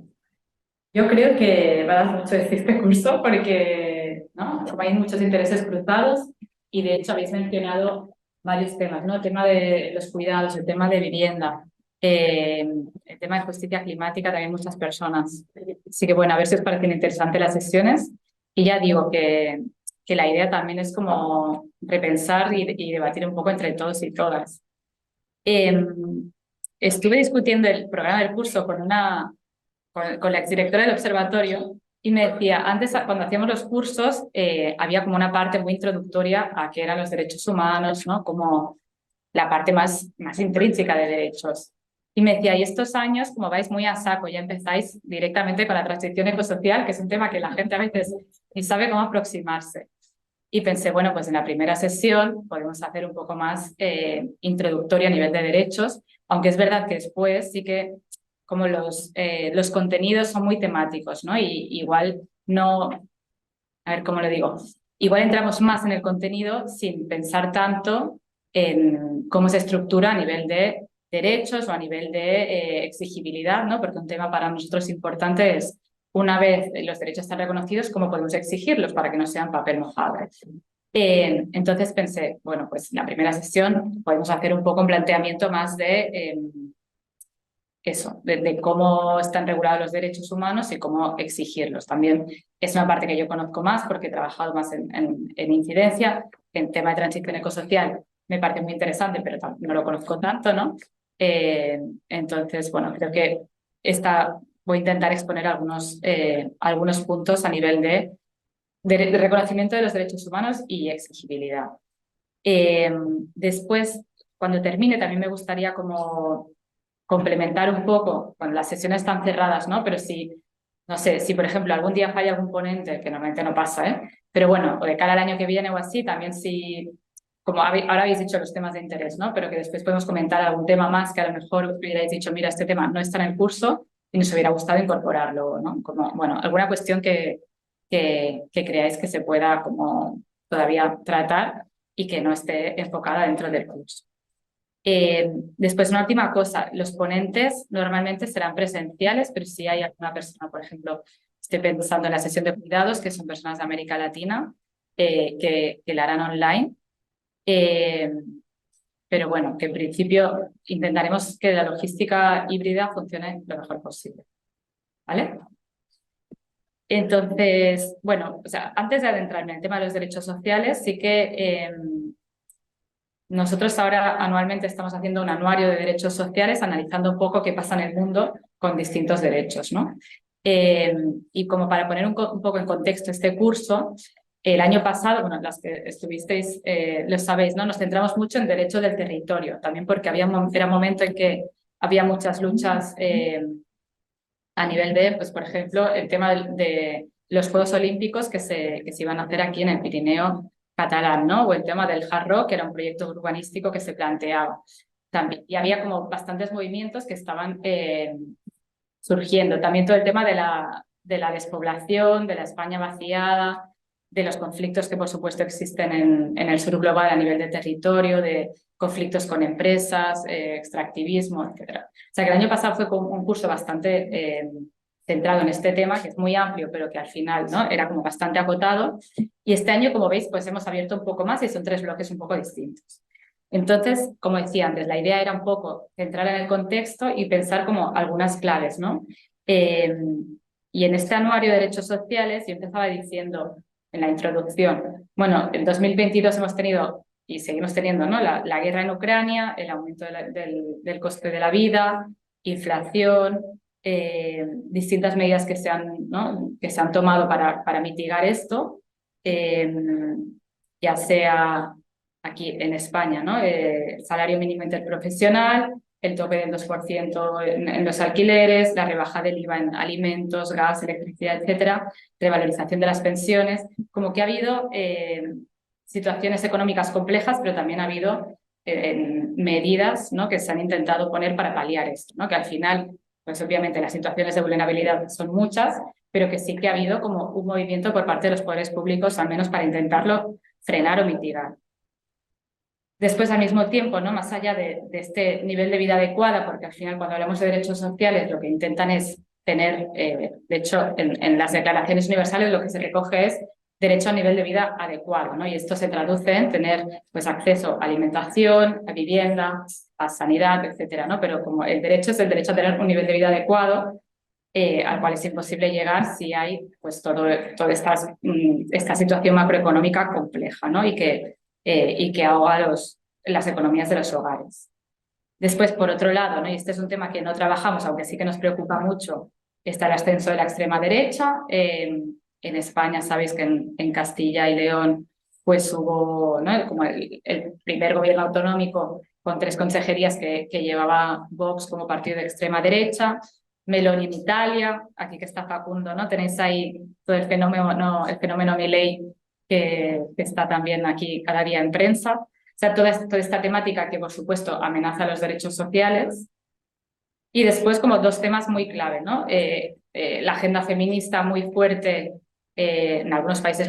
A: yo creo que va a dar mucho decir este curso porque, ¿no? Como hay muchos intereses cruzados y de hecho habéis mencionado varios temas, ¿no? El tema de los cuidados, el tema de vivienda, el tema de justicia climática, también muchas personas. Así que bueno, a ver si os parecen interesantes las sesiones. Y ya digo que la idea también es como repensar y debatir un poco entre todos y todas. Estuve discutiendo el programa del curso con la exdirectora del observatorio y me decía, antes cuando hacíamos los cursos había como una parte muy introductoria a qué eran los derechos humanos, ¿no? Como la parte más intrínseca de derechos. Y me decía, y estos años, como vais muy a saco, ya empezáis directamente con la transición ecosocial, que es un tema que la gente a veces ni sabe cómo aproximarse. Y pensé, bueno, pues en la primera sesión podemos hacer un poco más introductoria a nivel de derechos, aunque es verdad que después sí que como los contenidos son muy temáticos, ¿no? Y igual no, a ver cómo lo digo, igual entramos más en el contenido sin pensar tanto en cómo se estructura a nivel de derechos o a nivel de exigibilidad, ¿no? Porque un tema para nosotros importante es, una vez los derechos están reconocidos, ¿cómo podemos exigirlos para que no sean papel mojado? Entonces pensé, bueno, pues en la primera sesión podemos hacer un poco un planteamiento más de eso, de cómo están regulados los derechos humanos y cómo exigirlos. También es una parte que yo conozco más porque he trabajado más en incidencia, en tema de transición ecosocial me parece muy interesante, pero no lo conozco tanto, ¿no? Entonces, bueno, creo que voy a intentar exponer algunos puntos a nivel de reconocimiento de los derechos humanos y exigibilidad. Después, cuando termine, también me gustaría como complementar un poco, cuando las sesiones están cerradas, ¿no? Pero no sé, si por ejemplo algún día falla algún ponente, que normalmente no pasa, pero bueno, o de cara al año que viene o así, también como ahora habéis dicho los temas de interés, ¿no? Pero que después podemos comentar algún tema más que a lo mejor hubierais dicho, mira, este tema no está en el curso y nos hubiera gustado incorporarlo, ¿no? Como, bueno, alguna cuestión que creáis que se pueda como todavía tratar y que no esté enfocada dentro del curso. Después, una última cosa, los ponentes normalmente serán presenciales, pero si hay alguna persona, por ejemplo, estoy pensando en la sesión de cuidados, que son personas de América Latina, que la harán online. Pero bueno, que en principio intentaremos que la logística híbrida funcione lo mejor posible. ¿Vale? Entonces, bueno, o sea, antes de adentrarme en el tema de los derechos sociales, sí que nosotros ahora anualmente estamos haciendo un anuario de derechos sociales, analizando un poco qué pasa en el mundo con distintos derechos, ¿no? Y como para poner un poco en contexto este curso, el año pasado, bueno, las que estuvisteis lo sabéis, ¿no? Nos centramos mucho en derecho del territorio, también porque era un momento en que había muchas luchas a nivel de, pues por ejemplo, el tema de los Juegos Olímpicos que se iban a hacer aquí en el Pirineo catalán, ¿no? O el tema del Hard Rock, que era un proyecto urbanístico que se planteaba también. Y había como bastantes movimientos que estaban surgiendo. También todo el tema de la despoblación, de la España vaciada, de los conflictos que por supuesto existen en el sur global a nivel de territorio, de conflictos con empresas, extractivismo, etc. O sea que el año pasado fue un curso bastante centrado en este tema, que es muy amplio, pero que al final, ¿no?, era como bastante acotado. Y este año, como veis, pues hemos abierto un poco más y son 3 bloques un poco distintos. Entonces, como decía antes, la idea era un poco centrar en el contexto y pensar como algunas claves, ¿no? Y en este anuario de derechos sociales yo empezaba diciendo en la introducción, bueno, en 2022 hemos tenido y seguimos teniendo, ¿no?, la guerra en Ucrania, el aumento del coste de la vida, inflación, distintas medidas que se han tomado para mitigar esto, ya sea aquí en España, ¿no?, el salario mínimo interprofesional, el tope del 2% en los alquileres, la rebaja del IVA en alimentos, gas, electricidad, etcétera, revalorización de las pensiones, como que ha habido situaciones económicas complejas, pero también ha habido medidas, ¿no?, que se han intentado poner para paliar esto, ¿no?, que al final, pues obviamente las situaciones de vulnerabilidad son muchas, pero que sí que ha habido como un movimiento por parte de los poderes públicos, al menos para intentarlo frenar o mitigar. Después, al mismo tiempo, ¿no?, más allá de este nivel de vida adecuada, porque al final cuando hablamos de derechos sociales lo que intentan es tener, de hecho, en las declaraciones universales lo que se recoge es derecho a nivel de vida adecuado, ¿no? Y esto se traduce en tener, pues, acceso a alimentación, a vivienda, a sanidad, etcétera, ¿no? Pero como el derecho es el derecho a tener un nivel de vida adecuado, al cual es imposible llegar si hay, pues, toda esta situación macroeconómica compleja, ¿no?, y que ahoga las economías de los hogares. Después, por otro lado, ¿no?, y este es un tema que no trabajamos, aunque sí que nos preocupa mucho, está el ascenso de la extrema derecha. En España sabéis que en Castilla y León pues hubo, ¿no?, como el primer gobierno autonómico con 3 consejerías que llevaba Vox como partido de extrema derecha. Meloni en Italia, aquí que está Facundo, ¿no?, tenéis ahí todo el fenómeno Milei que está también aquí cada día en prensa. O sea, toda esta temática que por supuesto amenaza los derechos sociales. Y después como 2 temas muy clave, ¿no? La agenda feminista muy fuerte en algunos países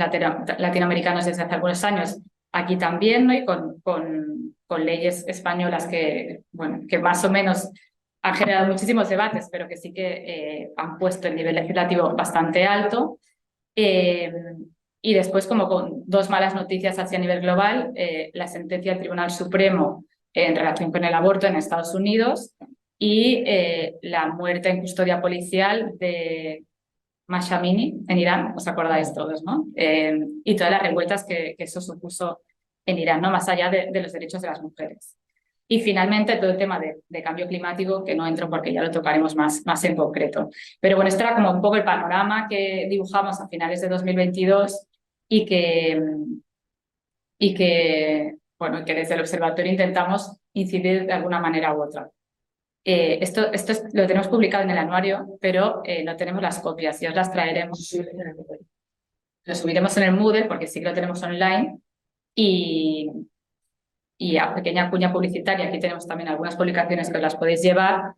A: latinoamericanos desde hace algunos años, aquí también, ¿no?, y con leyes españolas que, bueno, que más o menos han generado muchísimos debates, pero que sí que han puesto el nivel legislativo bastante alto. Y después, como con 2 malas noticias hacia nivel global, la sentencia del Tribunal Supremo en relación con el aborto en Estados Unidos y la muerte en custodia policial de Mahsa Amini en Irán, os acordáis todos, ¿no? Y todas las revueltas que eso supuso en Irán, ¿no? Más allá de los derechos de las mujeres. Y finalmente todo el tema de cambio climático, que no entro porque ya lo tocaremos más en concreto. Pero bueno, este era como un poco el panorama que dibujamos a finales de 2022 y bueno, que desde el observatorio intentamos incidir de alguna manera u otra. Esto lo tenemos publicado en el anuario, pero no tenemos las copias y os las traeremos. Lo subiremos en el Moodle porque sí que lo tenemos online y a pequeña cuña publicitaria, aquí tenemos también algunas publicaciones que os las podéis llevar,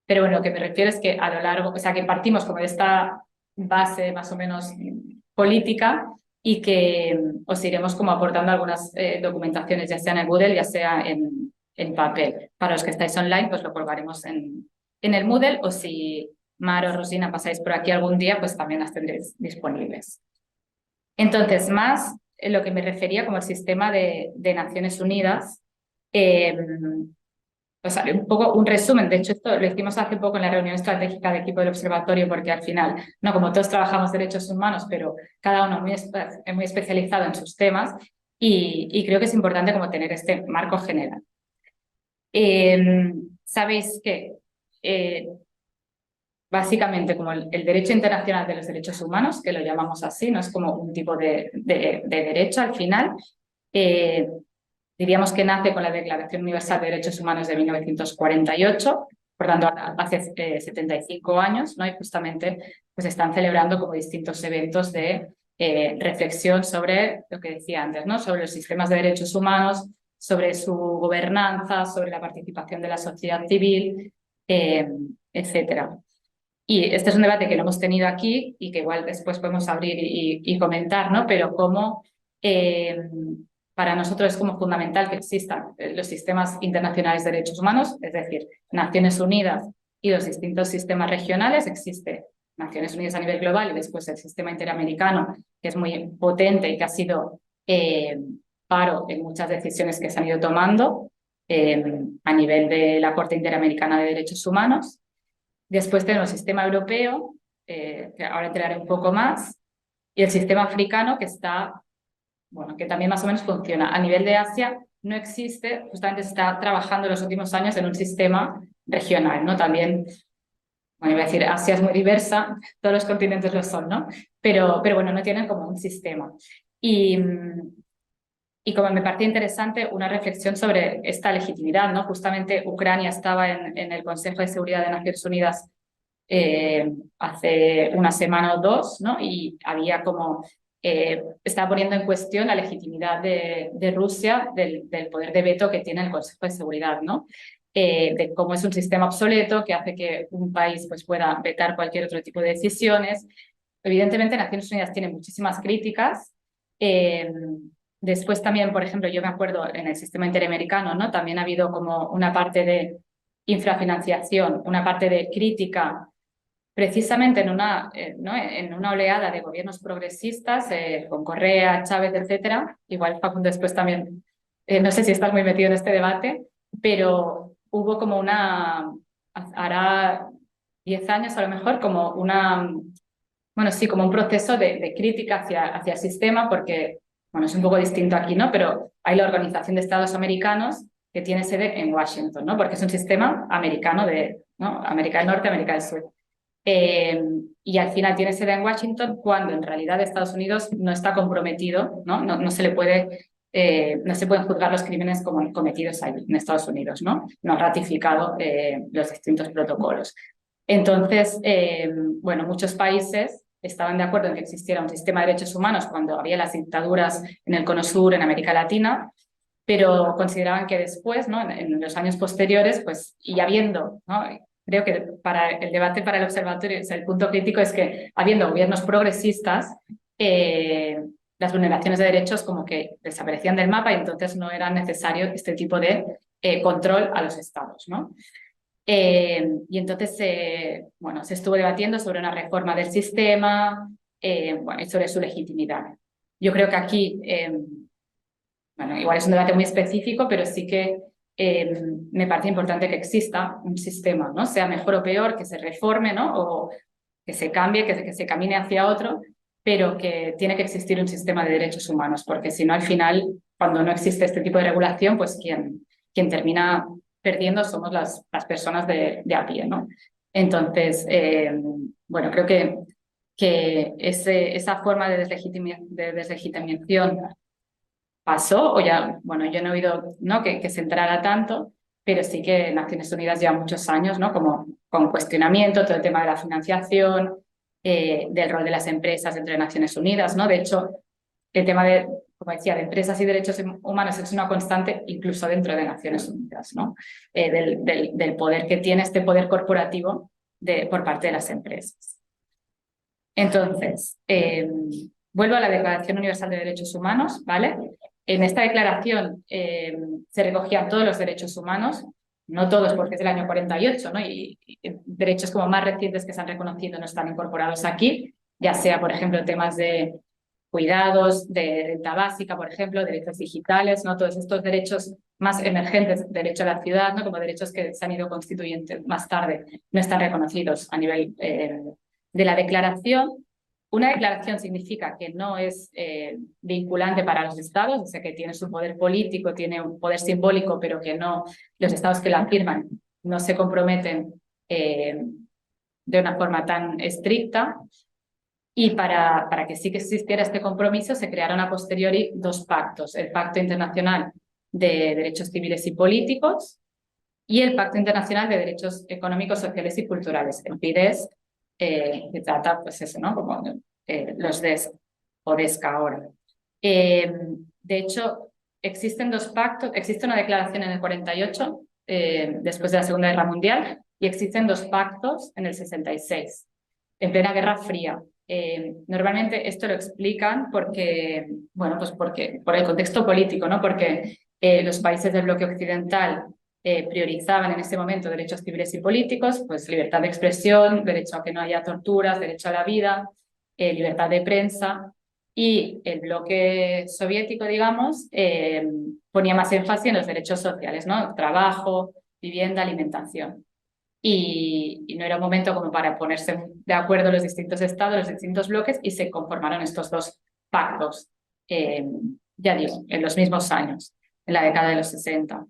A: pero bueno, lo que me refiero es que a lo largo, o sea, que partimos como de esta base más o menos política y que os iremos como aportando algunas documentaciones, ya sea en el Moodle, ya sea en papel. Para los que estáis online, pues lo colgaremos en el Moodle, o si Mar o Rosina pasáis por aquí algún día, pues también las tendréis disponibles. Entonces, más lo que me refería como el sistema de Naciones Unidas, pues un poco un resumen. De hecho, esto lo hicimos hace poco en la reunión estratégica de equipo del observatorio, porque al final, no, como todos trabajamos derechos humanos, pero cada uno muy especializado en sus temas, y creo que es importante como tener este marco general. Sabéis que básicamente como el derecho internacional de los derechos humanos, que lo llamamos así, no es como un tipo de derecho al final, diríamos que nace con la Declaración Universal de Derechos Humanos de 1948, por tanto hace 75 años, ¿no? Y justamente pues están celebrando como distintos eventos de reflexión sobre lo que decía antes, ¿no? Sobre los sistemas de derechos humanos, sobre su gobernanza, sobre la participación de la sociedad civil, etcétera. Y este es un debate que no hemos tenido aquí y que igual después podemos abrir y comentar, ¿no? Pero cómo para nosotros es como fundamental que existan los sistemas internacionales de derechos humanos, es decir, Naciones Unidas y los distintos sistemas regionales. Existe Naciones Unidas a nivel global y después el sistema interamericano, que es muy potente y que ha sido faro en muchas decisiones que se han ido tomando a nivel de la Corte Interamericana de Derechos Humanos. Después tenemos el sistema europeo, que ahora entraré un poco más, y el sistema africano, que está, bueno, que también más o menos funciona. A nivel de Asia no existe, justamente se está trabajando en los últimos años en un sistema regional, ¿no? También, bueno, iba a decir, Asia es muy diversa, todos los continentes lo son, ¿no? Pero bueno, no tienen como un sistema. Y como me parecía interesante, una reflexión sobre esta legitimidad, ¿no? Justamente Ucrania estaba en el Consejo de Seguridad de Naciones Unidas hace una semana o dos, ¿no? Y había como, estaba poniendo en cuestión la legitimidad de Rusia del poder de veto que tiene el Consejo de Seguridad, ¿no? De cómo es un sistema obsoleto que hace que un país pues, pueda vetar cualquier otro tipo de decisiones. Evidentemente, Naciones Unidas tiene muchísimas críticas. Después también, por ejemplo, yo me acuerdo en el sistema interamericano, ¿no? También ha habido como una parte de infrafinanciación, una parte de crítica, precisamente en una oleada de gobiernos progresistas, con Correa, Chávez, etcétera. Igual Facundo después también, no sé si estás muy metido en este debate, pero hubo como hará 10 años a lo mejor, como bueno, sí, como un proceso de crítica hacia el sistema, porque bueno, es un poco distinto aquí, ¿no? Pero hay la Organización de Estados Americanos que tiene sede en Washington, ¿no? Porque es un sistema americano ¿no? América del Norte, América del Sur. Y al final tiene sede en Washington cuando en realidad Estados Unidos no está comprometido, ¿no? No se pueden juzgar los crímenes cometidos ahí en Estados Unidos, ¿no? No ha ratificado los distintos protocolos. Entonces, bueno, muchos países estaban de acuerdo en que existiera un sistema de derechos humanos cuando había las dictaduras en el Cono Sur, en América Latina, pero consideraban que después, ¿no? En los años posteriores, pues, y habiendo, ¿no? Creo que para el debate para el observatorio, o sea, el punto crítico es que habiendo gobiernos progresistas, las vulneraciones de derechos como que desaparecían del mapa y entonces no era necesario este tipo de control a los estados, ¿no? Y entonces, bueno, se estuvo debatiendo sobre una reforma del sistema, bueno, y sobre su legitimidad. Yo creo que aquí, bueno, igual es un debate muy específico, pero sí que me parece importante que exista un sistema, ¿no? Sea mejor o peor, que se reforme, ¿no? O que se cambie, que se camine hacia otro, pero que tiene que existir un sistema de derechos humanos, porque si no, al final, cuando no existe este tipo de regulación, pues quien termina perdiendo somos las personas de a pie, ¿no? Entonces, bueno, creo que esa forma de deslegitimación pasó, o ya, bueno, yo no he oído, ¿no? que se entrara tanto, pero sí que Naciones Unidas lleva muchos años, ¿no? Como con cuestionamiento, todo el tema de la financiación, del rol de las empresas entre Naciones Unidas, ¿no? De hecho, el tema de, como decía, de empresas y derechos humanos es una constante incluso dentro de Naciones Unidas, ¿no? Del poder que tiene este poder corporativo por parte de las empresas. Entonces, vuelvo a la Declaración Universal de Derechos Humanos, ¿vale? En esta declaración se recogían todos los derechos humanos, no todos porque es del año 48, ¿no? Y derechos como más recientes que se han reconocido no están incorporados aquí, ya sea, por ejemplo, temas de cuidados, de renta básica, por ejemplo, derechos digitales, ¿no? Todos estos derechos más emergentes, derecho a la ciudad, ¿no? Como derechos que se han ido constituyendo más tarde, no están reconocidos a nivel de la declaración. Una declaración significa que no es vinculante para los estados, o sea que tiene su poder político, tiene un poder simbólico, pero que no, los estados que la firman no se comprometen de una forma tan estricta. Y para que sí que existiera este compromiso se crearon a posteriori dos pactos, el Pacto Internacional de Derechos Civiles y Políticos y el Pacto Internacional de Derechos Económicos, Sociales y Culturales, el PIDES, que trata, pues eso, ¿no? Como los DES o DESCA ahora. De hecho, existen dos pactos, existe una declaración en el 48, después de la Segunda Guerra Mundial, y existen dos pactos en el 66, en plena Guerra Fría. Normalmente esto lo explican porque, bueno, pues por el contexto político, ¿no? Porque los países del bloque occidental priorizaban en ese momento derechos civiles y políticos, pues libertad de expresión, derecho a que no haya torturas, derecho a la vida, libertad de prensa, y el bloque soviético, digamos, ponía más énfasis en los derechos sociales, ¿no? Trabajo, vivienda, alimentación. Y no era un momento como para ponerse de acuerdo los distintos estados, los distintos bloques, y se conformaron estos dos pactos, ya digo, en los mismos años, en la década de los 60.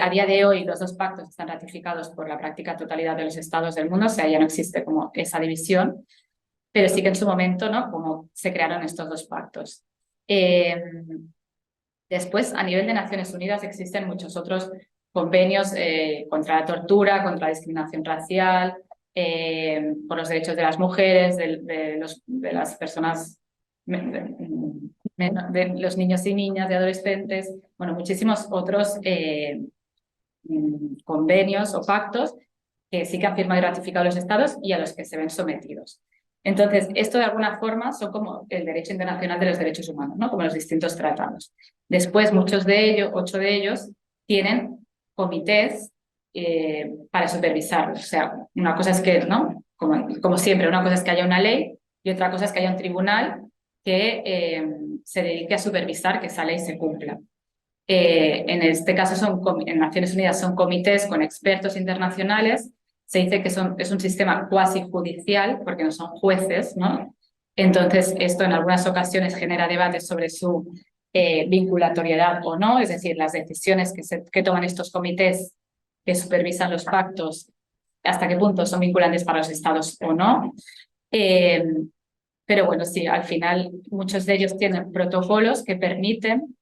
A: A día de hoy los dos pactos están ratificados por la práctica totalidad de los estados del mundo, o sea, ya no existe como esa división, pero sí que en su momento, ¿no? Como se crearon estos dos pactos. Después, a nivel de Naciones Unidas, existen muchos otros convenios contra la tortura, contra la discriminación racial, por los derechos de las mujeres, de las personas, de los niños y niñas, de adolescentes, bueno, muchísimos otros convenios o pactos que sí que han firmado y ratificado los estados y a los que se ven sometidos. Entonces, esto de alguna forma son como el derecho internacional de los derechos humanos, ¿no? Como los distintos tratados. Después, muchos de ellos, 8 de ellos, tienen comités para supervisarlos. O sea, una cosa es que, ¿no? Como siempre, una cosa es que haya una ley y otra cosa es que haya un tribunal que se dedique a supervisar que esa ley se cumpla. En este caso, en Naciones Unidas son comités con expertos internacionales. Se dice que es un sistema cuasi judicial, porque no son jueces, ¿no? Entonces, esto en algunas ocasiones genera debates sobre su vinculatoriedad o no, es decir, las decisiones que toman estos comités que supervisan los pactos, hasta qué punto son vinculantes para los estados o no. Pero bueno, sí, al final muchos de ellos tienen protocolos que permiten,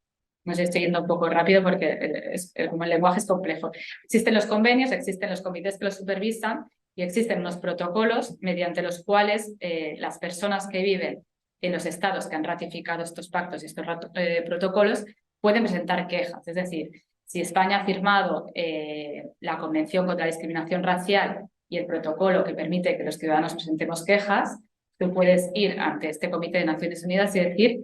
A: no sé, estoy yendo un poco rápido porque como el lenguaje es complejo. Existen los convenios, existen los comités que los supervisan y existen unos protocolos mediante los cuales las personas que viven en los estados que han ratificado estos pactos y estos protocolos pueden presentar quejas. Es decir, si España ha firmado la Convención contra la Discriminación Racial y el protocolo que permite que los ciudadanos presentemos quejas, tú puedes ir ante este Comité de Naciones Unidas y decir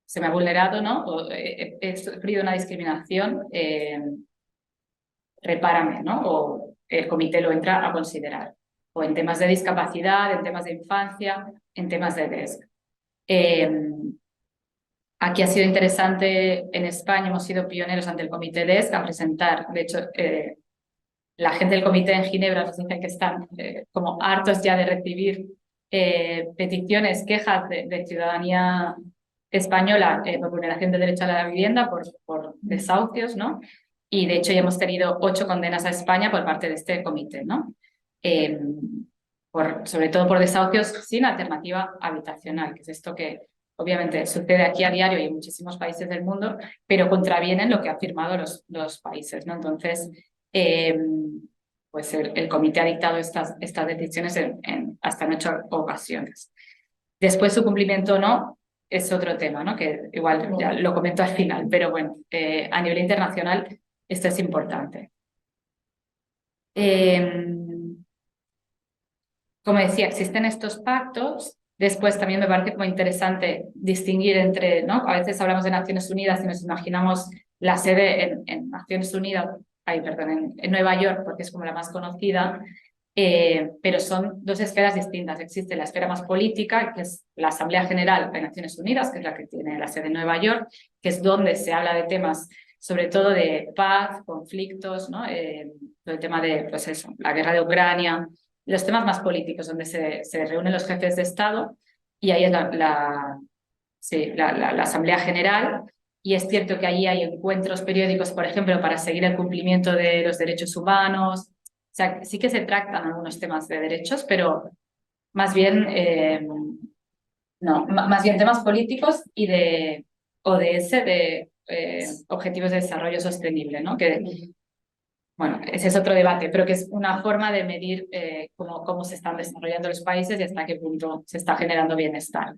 A: se me ha vulnerado, ¿no? O he sufrido una discriminación, repárame, ¿no? O el comité lo entra a considerar. O en temas de discapacidad, en temas de infancia, en temas de DESC. Aquí ha sido interesante, en España hemos sido pioneros ante el Comité DESC a presentar, de hecho, la gente del comité en Ginebra nos dice que están como hartos ya de recibir peticiones, quejas de ciudadanía española por vulneración del derecho a la vivienda, por desahucios, ¿no? Y de hecho ya hemos tenido 8 condenas a España por parte de este comité, ¿no? Sobre todo por desahucios sin alternativa habitacional, que es esto que obviamente sucede aquí a diario y en muchísimos países del mundo, pero contravienen lo que han firmado los países, ¿no? Entonces, pues el comité ha dictado estas decisiones hasta en 8 ocasiones. Después su cumplimiento o no es otro tema, ¿no? Que igual ya lo comento al final, pero bueno, a nivel internacional esto es importante. Como decía, existen estos pactos. Después también me parece como interesante distinguir entre, ¿no? A veces hablamos de Naciones Unidas y nos imaginamos la sede en Naciones Unidas, en Nueva York, porque es como la más conocida, pero son 2 esferas distintas. Existe la esfera más política, que es la Asamblea General de Naciones Unidas, que es la que tiene la sede en Nueva York, que es donde se habla de temas sobre todo de paz, conflictos, ¿no? Todo el tema de, pues eso, la guerra de Ucrania, los temas más políticos, donde se reúnen los jefes de Estado, y ahí es la Asamblea General, y es cierto que allí hay encuentros periódicos, por ejemplo, para seguir el cumplimiento de los derechos humanos. O sea, sí que se tratan algunos temas de derechos, pero más bien, más bien temas políticos y de ODS, de Objetivos de Desarrollo Sostenible, ¿no? Que, bueno, ese es otro debate, pero que es una forma de medir cómo se están desarrollando los países y hasta qué punto se está generando bienestar.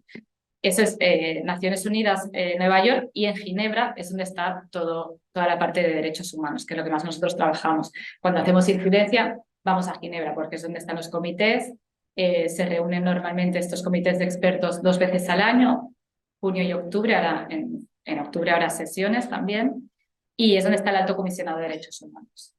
A: Eso es Naciones Unidas, Nueva York, y en Ginebra es donde está toda la parte de derechos humanos, que es lo que más nosotros trabajamos. Cuando hacemos incidencia, vamos a Ginebra, porque es donde están los comités. Se reúnen normalmente estos comités de expertos 2 veces al año, junio y octubre, ahora en octubre habrá sesiones también, y es donde está el Alto Comisionado de Derechos Humanos.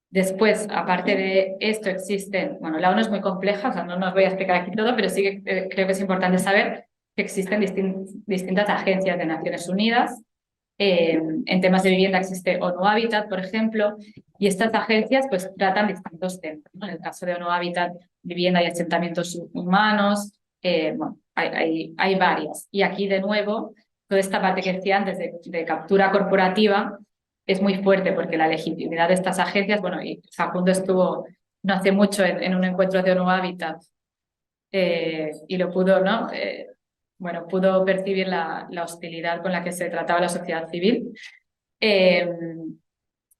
A: Después, aparte de esto, existen, bueno, la ONU es muy compleja, o sea, no os voy a explicar aquí todo, pero sí que creo que es importante saber que existen distintas agencias de Naciones Unidas. En temas de vivienda existe ONU Habitat, por ejemplo, y estas agencias pues tratan distintos temas, ¿no? En el caso de ONU Habitat, vivienda y asentamientos humanos, bueno, hay varias. Y aquí, de nuevo, toda esta parte que decía antes de captura corporativa es muy fuerte, porque la legitimidad de estas agencias, bueno, y Facundo estuvo no hace mucho en un encuentro de ONU Habitat y lo pudo, ¿no? Bueno, pudo percibir la hostilidad con la que se trataba la sociedad civil.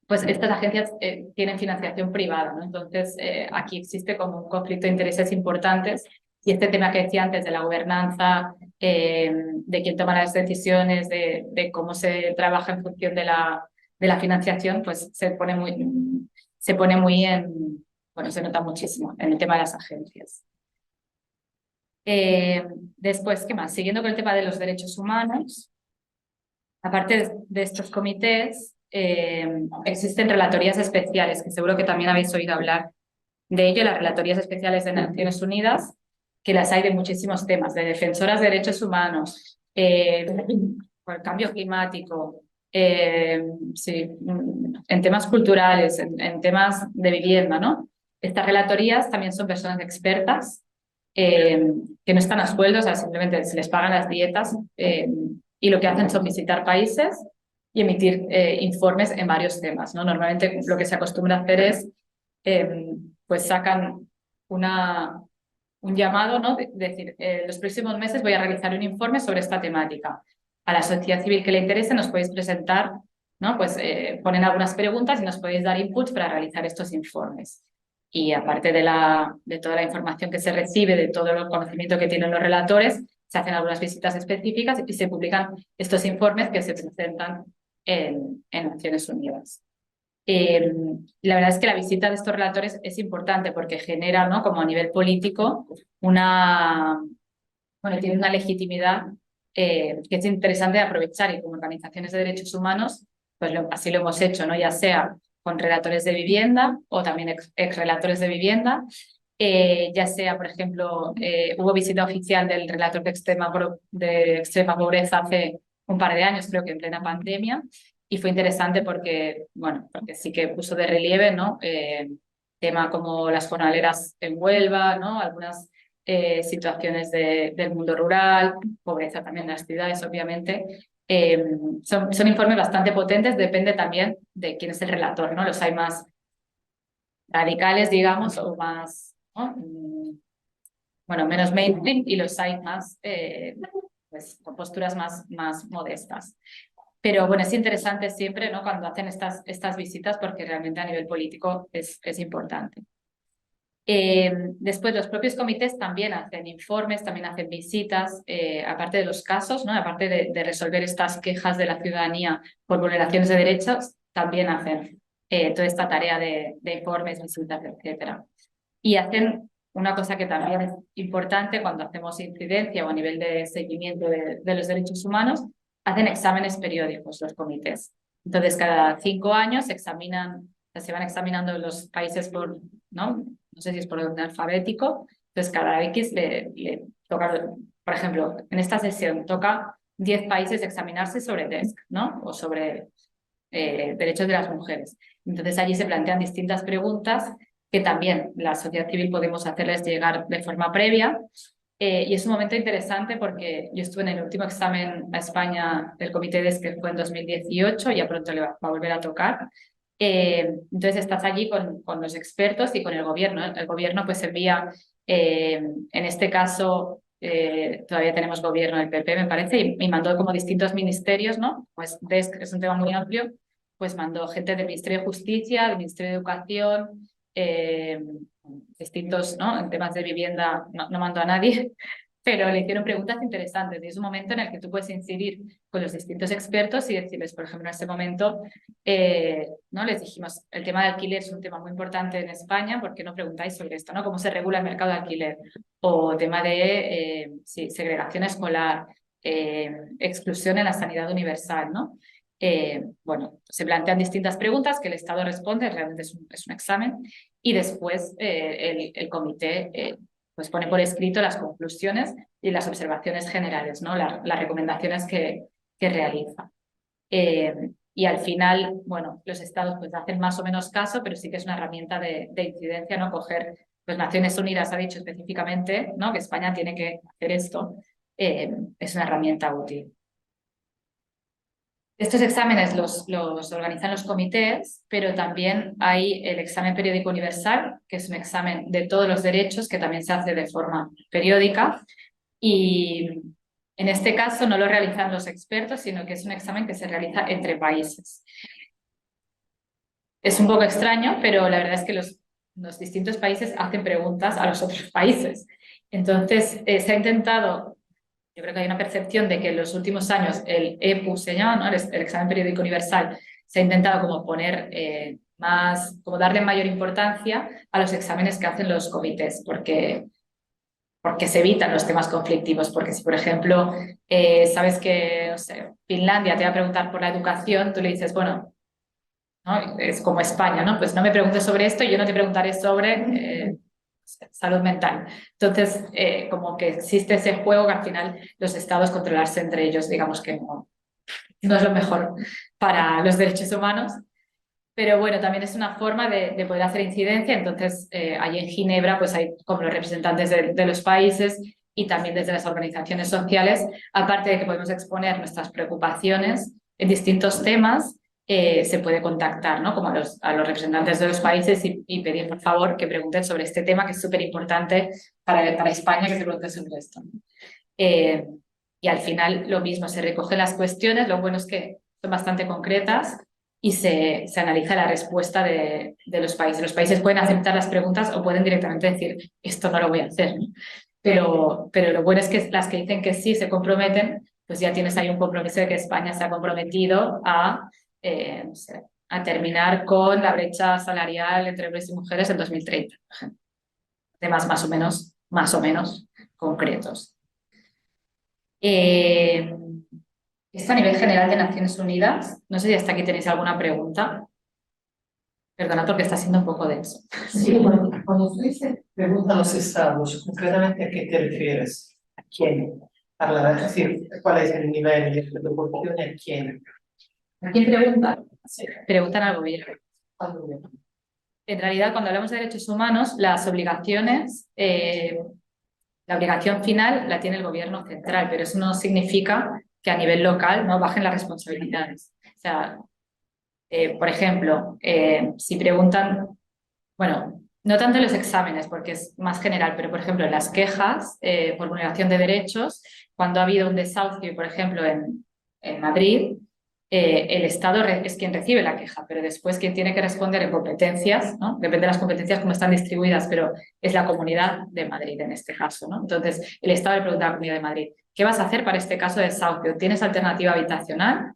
A: Pues estas agencias tienen financiación privada, ¿no? Entonces, aquí existe como un conflicto de intereses importantes, y este tema que decía antes de la gobernanza, de quién toma las decisiones, de cómo se trabaja en función de la financiación, pues se pone muy en, bueno, se nota muchísimo en el tema de las agencias. Después, ¿qué más? Siguiendo con el tema de los derechos humanos, aparte de estos comités, existen relatorías especiales, que seguro que también habéis oído hablar de ello, las relatorías especiales de Naciones Unidas, que las hay de muchísimos temas, de defensoras de derechos humanos, por el cambio climático, sí, en temas culturales, en temas de vivienda, ¿no? Estas relatorías también son personas expertas que no están a sueldo, o sea, simplemente se les pagan las dietas y lo que hacen son visitar países y emitir informes en varios temas, ¿no? Normalmente lo que se acostumbra a hacer es, pues sacan un llamado, ¿no? De decir, los próximos meses voy a realizar un informe sobre esta temática. A la sociedad civil que le interese nos podéis presentar, ¿no? Pues ponen algunas preguntas y nos podéis dar inputs para realizar estos informes. Y aparte de toda la información que se recibe, de todo el conocimiento que tienen los relatores, se hacen algunas visitas específicas y se publican estos informes que se presentan en Naciones Unidas. La verdad es que la visita de estos relatores es importante porque genera, ¿no? Como a nivel político, tiene una legitimidad que es interesante de aprovechar, y como organizaciones de derechos humanos, pues así lo hemos hecho, ¿no? Ya sea con relatores de vivienda o también ex relatores de vivienda, ya sea, por ejemplo, hubo visita oficial del relator de extrema pobreza hace un par de años, creo que en plena pandemia, y fue interesante porque, bueno, porque sí que puso de relieve, ¿no? Tema como las jornaleras en Huelva, ¿no? Algunas situaciones del mundo rural, pobreza también en las ciudades, obviamente. Son informes bastante potentes, depende también de quién es el relator, ¿no? Los hay más radicales, digamos, o más, ¿no? Bueno, menos mainstream, y los hay más, pues, con posturas más modestas. Pero bueno, es interesante siempre, ¿no? Cuando hacen estas visitas, porque realmente a nivel político es importante. Después los propios comités también hacen informes, también hacen visitas, aparte de los casos, ¿no? Aparte de resolver estas quejas de la ciudadanía por vulneraciones de derechos, también hacen toda esta tarea de informes, visitas, etcétera. Y hacen una cosa que también es importante cuando hacemos incidencia o a nivel de seguimiento de los derechos humanos, hacen exámenes periódicos los comités. Entonces, cada 5 años se van examinando los países por, ¿no? No sé si es por orden alfabético, entonces cada X le toca, por ejemplo, en esta sesión toca 10 países examinarse sobre DESC, ¿no? O sobre derechos de las mujeres. Entonces allí se plantean distintas preguntas que también la sociedad civil podemos hacerles llegar de forma previa. Y es un momento interesante porque yo estuve en el último examen a España del Comité DESC, que fue en 2018, ya pronto le va a volver a tocar. Entonces estás allí con los expertos y con el gobierno. El gobierno pues envía, en este caso todavía tenemos gobierno del PP, me parece, y mandó como distintos ministerios, ¿no? Pues DESC es un tema muy amplio, pues mandó gente del Ministerio de Justicia, del Ministerio de Educación, distintos, ¿no? En temas de vivienda no mandó a nadie, pero le hicieron preguntas interesantes y es un momento en el que tú puedes incidir con los distintos expertos y decirles, por ejemplo, en este momento, ¿no? Les dijimos, el tema de alquiler es un tema muy importante en España, ¿por qué no preguntáis sobre esto, ¿no? ¿Cómo se regula el mercado de alquiler? O tema de segregación escolar, exclusión en la sanidad universal, ¿no? Bueno, se plantean distintas preguntas que el Estado responde, realmente es un examen, y después el comité pues pone por escrito las conclusiones y las observaciones generales, ¿no? Las recomendaciones que realiza. Y al final, bueno, los estados pues hacen más o menos caso, pero sí que es una herramienta de incidencia, ¿no? Coger, pues Naciones Unidas ha dicho específicamente, ¿no? Que España tiene que hacer esto, es una herramienta útil. Estos exámenes los organizan los comités, pero también hay el examen periódico universal, que es un examen de todos los derechos que también se hace de forma periódica. Y en este caso no lo realizan los expertos, sino que es un examen que se realiza entre países. Es un poco extraño, pero la verdad es que los distintos países hacen preguntas a los otros países. Entonces, se ha intentado... Yo creo que hay una percepción de que en los últimos años el EPU se llama, ¿no? El examen periódico universal, se ha intentado como poner como darle mayor importancia a los exámenes que hacen los comités, porque se evitan los temas conflictivos, porque si por ejemplo sabes que, no sé, Finlandia te va a preguntar por la educación, tú le dices, bueno, ¿no? Es como España, ¿no? Pues no me preguntes sobre esto y yo no te preguntaré sobre salud mental. Entonces, como que existe ese juego que al final los estados controlarse entre ellos, digamos que no es lo mejor para los derechos humanos. Pero bueno, también es una forma de poder hacer incidencia. Entonces, allí en Ginebra pues hay como los representantes de los países y también desde las organizaciones sociales, aparte de que podemos exponer nuestras preocupaciones en distintos temas, se puede contactar, ¿no? Como a los representantes de los países y pedir, por favor, que pregunten sobre este tema, que es súper importante para España, que se pregunten sobre esto. Y al final lo mismo, se recogen las cuestiones, lo bueno es que son bastante concretas y se analiza la respuesta de los países. Los países pueden aceptar las preguntas o pueden directamente decir, esto no lo voy a hacer, ¿no? Pero lo bueno es que las que dicen que sí se comprometen, pues ya tienes ahí un compromiso de que España se ha comprometido a terminar con la brecha salarial entre hombres y mujeres en 2030, por ejemplo. Temas más o menos concretos. Esto a nivel general de Naciones Unidas. No sé si hasta aquí tenéis alguna pregunta. Perdona porque está siendo un poco denso.
C: Sí, cuando tú dices pregunta a los estados, concretamente ¿a qué te refieres? ¿A quién? Es decir, ¿cuál es el nivel de proporción y a quién?
A: ¿A quién preguntan?
C: Sí.
A: Preguntan al gobierno.
C: Al gobierno.
A: En realidad, cuando hablamos de derechos humanos, las obligaciones, la obligación final la tiene el gobierno central, pero eso no significa que a nivel local no bajen las responsabilidades. O sea, por ejemplo, si preguntan, bueno, no tanto en los exámenes, porque es más general, pero por ejemplo en las quejas por vulneración de derechos, cuando ha habido un desahucio, por ejemplo en Madrid, el Estado es quien recibe la queja, pero después quien tiene que responder en competencias, ¿no? Depende de las competencias cómo están distribuidas, pero es la Comunidad de Madrid en este caso, ¿no? Entonces, el Estado le pregunta a la Comunidad de Madrid, ¿qué vas a hacer para este caso de desahucio? ¿Tienes alternativa habitacional?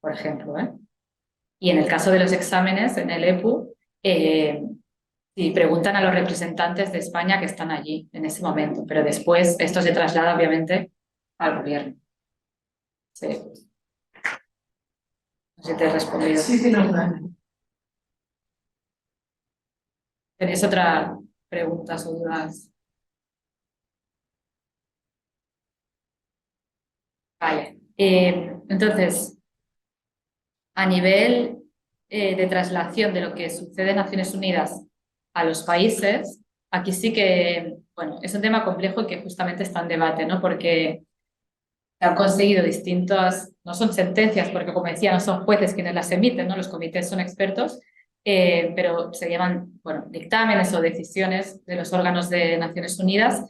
A: Por ejemplo, Y en el caso de los exámenes, en el EPU, si preguntan a los representantes de España que están allí en ese momento, pero después esto se traslada obviamente al gobierno. Sí. No sé si te he respondido.
C: Sí, no.
A: ¿Tenéis otra preguntas o dudas? Vale. Entonces, a nivel de traslación de lo que sucede en Naciones Unidas a los países, aquí sí que, bueno, es un tema complejo y que justamente está en debate, ¿no? Porque han conseguido distintas, no son sentencias, porque como decía, no son jueces quienes las emiten, ¿no? Los comités son expertos, pero se llaman, bueno, dictámenes o decisiones de los órganos de Naciones Unidas.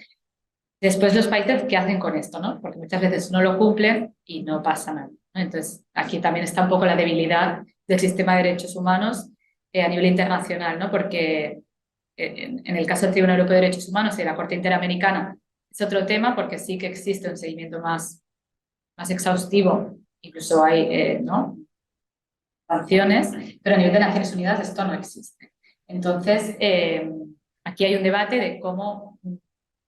A: Después los países, ¿qué hacen con esto, no? Porque muchas veces no lo cumplen y no pasa nada, ¿no? Entonces, aquí también está un poco la debilidad del sistema de derechos humanos a nivel internacional, ¿no? Porque en el caso del Tribunal Europeo de Derechos Humanos y de la Corte Interamericana es otro tema porque sí que existe un seguimiento más exhaustivo, incluso hay, ¿no? sanciones, pero a nivel de Naciones Unidas esto no existe. Entonces, aquí hay un debate de cómo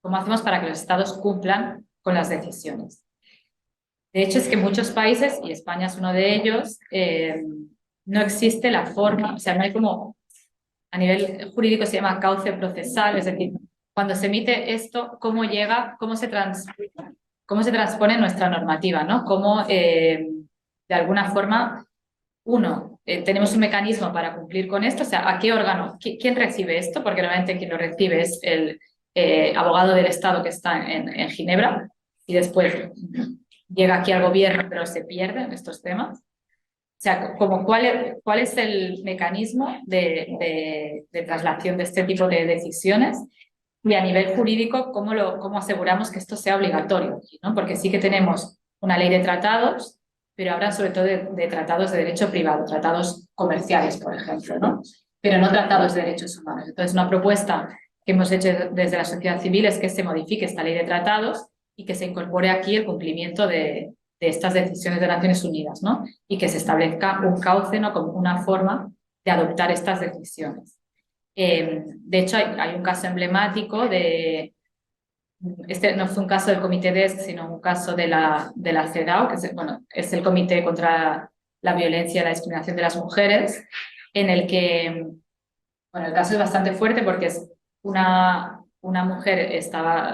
A: hacemos para que los estados cumplan con las decisiones. De hecho, es que en muchos países, y España es uno de ellos, no existe la forma, o sea, no hay como, a nivel jurídico se llama cauce procesal, es decir, cuando se emite esto, cómo llega, cómo se transpone en nuestra normativa, ¿no? Cómo, de alguna forma, tenemos un mecanismo para cumplir con esto, o sea, ¿a qué órgano? ¿Quién recibe esto? Porque normalmente quien lo recibe es el abogado del Estado que está en Ginebra y después llega aquí al gobierno, pero se pierden estos temas. O sea, como ¿cuál es el mecanismo de traslación de este tipo de decisiones? Y a nivel jurídico, ¿cómo aseguramos que esto sea obligatorio? ¿no? Porque sí que tenemos una ley de tratados, pero ahora sobre todo de tratados de derecho privado, tratados comerciales, por ejemplo, ¿no? Pero no tratados de derechos humanos. Entonces, una propuesta que hemos hecho desde la sociedad civil es que se modifique esta ley de tratados y que se incorpore aquí el cumplimiento de estas decisiones de Naciones Unidas, ¿no? Y que se establezca un cauce, ¿no? Como una forma de adoptar estas decisiones. De hecho, hay un caso emblemático este no fue un caso del Comité DESC, sino un caso de la CEDAW, que es el Comité contra la Violencia y la Discriminación de las Mujeres, en el que, bueno, el caso es bastante fuerte porque es una mujer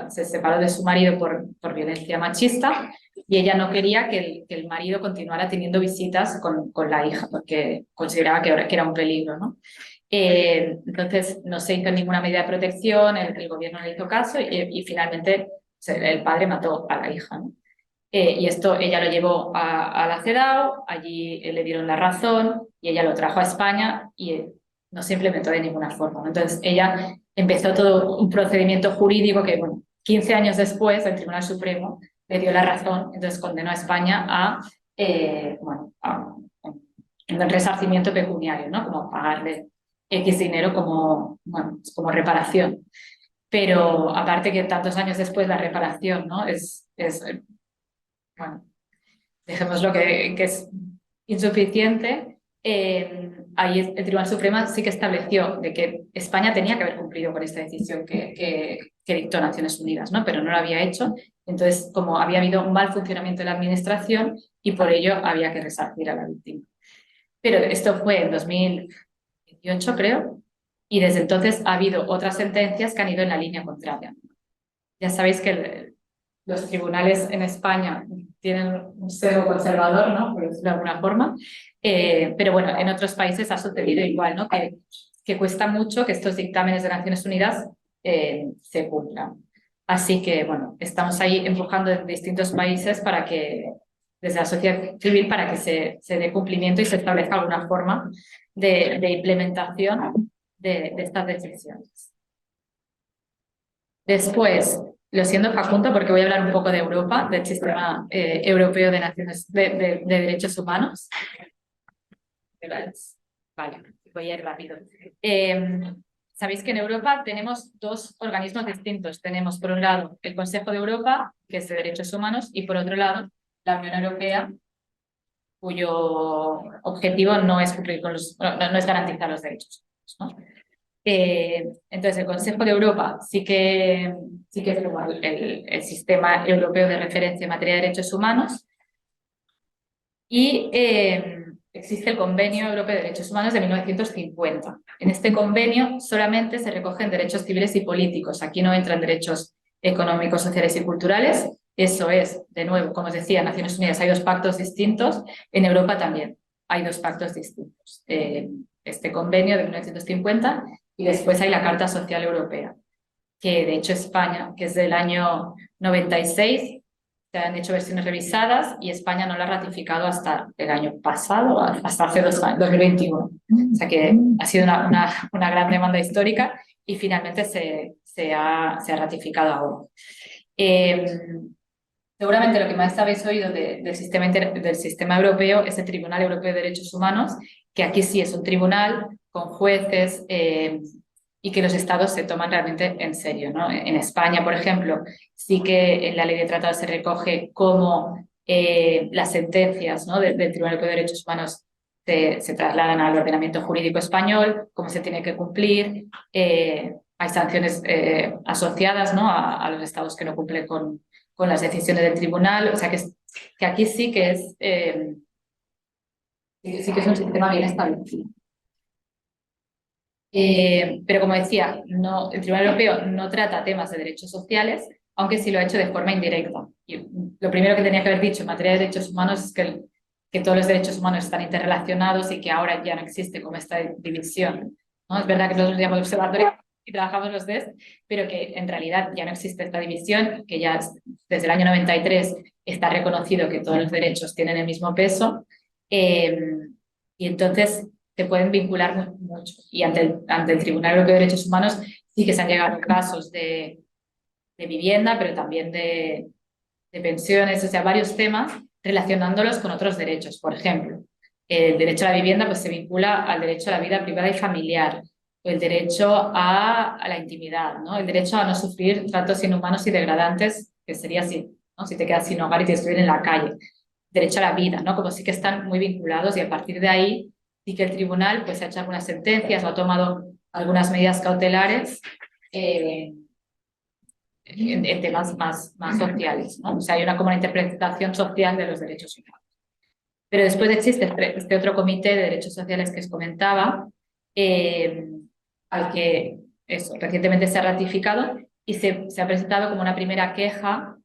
A: se separó de su marido por violencia machista y ella no quería que el marido continuara teniendo visitas con la hija porque consideraba que era un peligro, ¿no? Entonces no se hizo ninguna medida de protección, el gobierno no le hizo caso y finalmente el padre mató a la hija, ¿no? Y esto ella lo llevó a la CEDAW, allí le dieron la razón y ella lo trajo a España y no se implementó de ninguna forma, ¿no? Entonces ella empezó todo un procedimiento jurídico que, bueno, 15 años después el Tribunal Supremo le dio la razón, entonces condenó a España a un resarcimiento pecuniario, ¿no? Como pagarle X dinero como reparación. Pero aparte que tantos años después la reparación, ¿no? Bueno, dejémoslo que es insuficiente. Ahí el Tribunal Supremo sí que estableció de que España tenía que haber cumplido con esta decisión que dictó Naciones Unidas, ¿no? Pero no lo había hecho. Entonces, como había habido un mal funcionamiento de la administración y por ello había que resarcir a la víctima. Pero esto fue en 2018 2018, creo, y desde entonces ha habido otras sentencias que han ido en la línea contraria. Ya sabéis que los tribunales en España tienen un sesgo conservador, ¿no? Por decirlo de alguna forma, pero bueno, en otros países ha sucedido igual, ¿no? Que cuesta mucho que estos dictámenes de Naciones Unidas se cumplan. Así que, bueno, estamos ahí empujando en distintos países para que, desde la sociedad civil, para que se dé cumplimiento y se establezca alguna forma de implementación de estas decisiones. Después, lo siento, Facundo, porque voy a hablar un poco de Europa, del sistema europeo de derechos humanos. Vale, voy a ir rápido. Sabéis que en Europa tenemos dos organismos distintos. Tenemos, por un lado, el Consejo de Europa, que es de Derechos Humanos, y por otro lado, la Unión Europea, cuyo objetivo no es cumplir con no es garantizar los derechos humanos, ¿no? Entonces, el Consejo de Europa sí que es como el sistema europeo de referencia en materia de derechos humanos, y existe el Convenio Europeo de Derechos Humanos de 1950. En este convenio solamente se recogen derechos civiles y políticos. Aquí no entran derechos económicos, sociales y culturales. Eso es, de nuevo, como os decía, en Naciones Unidas hay dos pactos distintos. En Europa también hay dos pactos distintos. Este convenio de 1950 y después hay la Carta Social Europea, que de hecho España, que es del año 96, se han hecho versiones revisadas y España no la ha ratificado hasta el año pasado, hasta hace 2 años, 2021. O sea que ha sido una gran demanda histórica y finalmente se ha ratificado ahora. Seguramente lo que más habéis oído del sistema europeo es el Tribunal Europeo de Derechos Humanos, que aquí sí es un tribunal con jueces y que los estados se toman realmente en serio, ¿no? En España, por ejemplo, sí que en la ley de tratados se recoge cómo las sentencias, ¿no? del Tribunal Europeo de Derechos Humanos se trasladan al ordenamiento jurídico español, cómo se tiene que cumplir. Hay sanciones asociadas, ¿no? a los estados que no cumplen con las decisiones del tribunal. O sea que aquí sí que es un sistema bien establecido. Pero como decía, el Tribunal Europeo no trata temas de derechos sociales, aunque sí lo ha hecho de forma indirecta. Y lo primero que tenía que haber dicho en materia de derechos humanos es que todos los derechos humanos están interrelacionados y que ahora ya no existe como esta división, ¿no? Es verdad que nosotros llamamos observatorio y trabajamos los DES, pero que en realidad ya no existe esta división, que ya desde el año 93 está reconocido que todos los derechos tienen el mismo peso, y entonces se pueden vincular mucho. Y ante el Tribunal Europeo de Derechos Humanos sí que se han llegado casos de vivienda, pero también de pensiones, o sea, varios temas relacionándolos con otros derechos. Por ejemplo, el derecho a la vivienda pues, se vincula al derecho a la vida privada y familiar, el derecho a la intimidad, ¿no? El derecho a no sufrir tratos inhumanos y degradantes, que sería así, ¿no? Si te quedas sin hogar y tienes que vivir en la calle. Derecho a la vida, ¿no? Como sí que están muy vinculados y a partir de ahí sí que el tribunal pues, ha hecho algunas sentencias o ha tomado algunas medidas cautelares en temas más sociales, ¿no? O sea, hay una interpretación social de los derechos humanos. Pero después existe este otro comité de derechos sociales que os comentaba, al que recientemente se ha ratificado y se ha presentado como una primera queja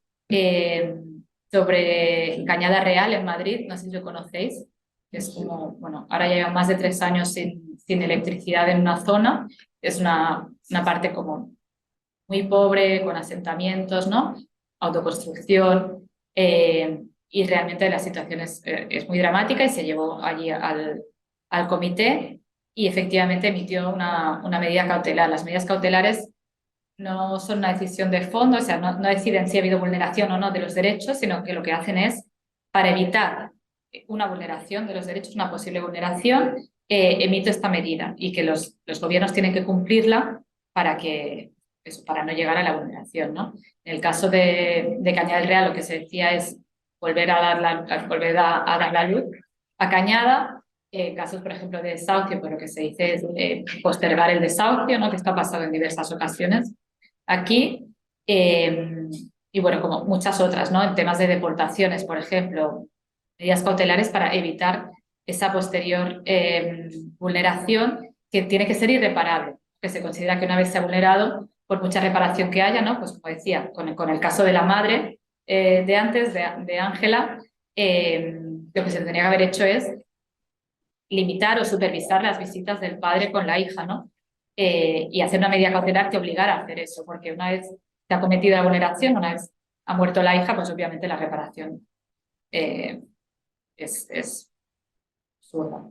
A: sobre Cañada Real en Madrid, no sé si lo conocéis, que es como, bueno, ahora ya llevan más de 3 años sin electricidad en una zona, es una parte como muy pobre, con asentamientos, ¿no? Autoconstrucción, y realmente la situación es muy dramática y se llevó allí al comité y efectivamente emitió una medida cautelar. Las medidas cautelares no son una decisión de fondo, o sea, no deciden si ha habido vulneración o no de los derechos, sino que lo que hacen es, para evitar una vulneración de los derechos, una posible vulneración, emite esta medida y que los gobiernos tienen que cumplirla para no llegar a la vulneración, ¿no? En el caso de Cañada del Real, lo que se decía es volver a dar la luz a Cañada. Casos, por ejemplo, de desahucio, pues lo que se dice es postergar el desahucio, ¿no? Que está pasado en diversas ocasiones aquí. Y bueno, como muchas otras, ¿no? En temas de deportaciones, por ejemplo, medidas cautelares para evitar esa posterior vulneración que tiene que ser irreparable, que se considera que una vez se ha vulnerado, por mucha reparación que haya, ¿no? Pues como decía, con el caso de la madre de antes, de Ángela, lo que se tendría que haber hecho es limitar o supervisar las visitas del padre con la hija, ¿no? Y hacer una medida cautelar que obligara a hacer eso, porque una vez se ha cometido la vulneración, una vez ha muerto la hija, pues obviamente la reparación es absurda.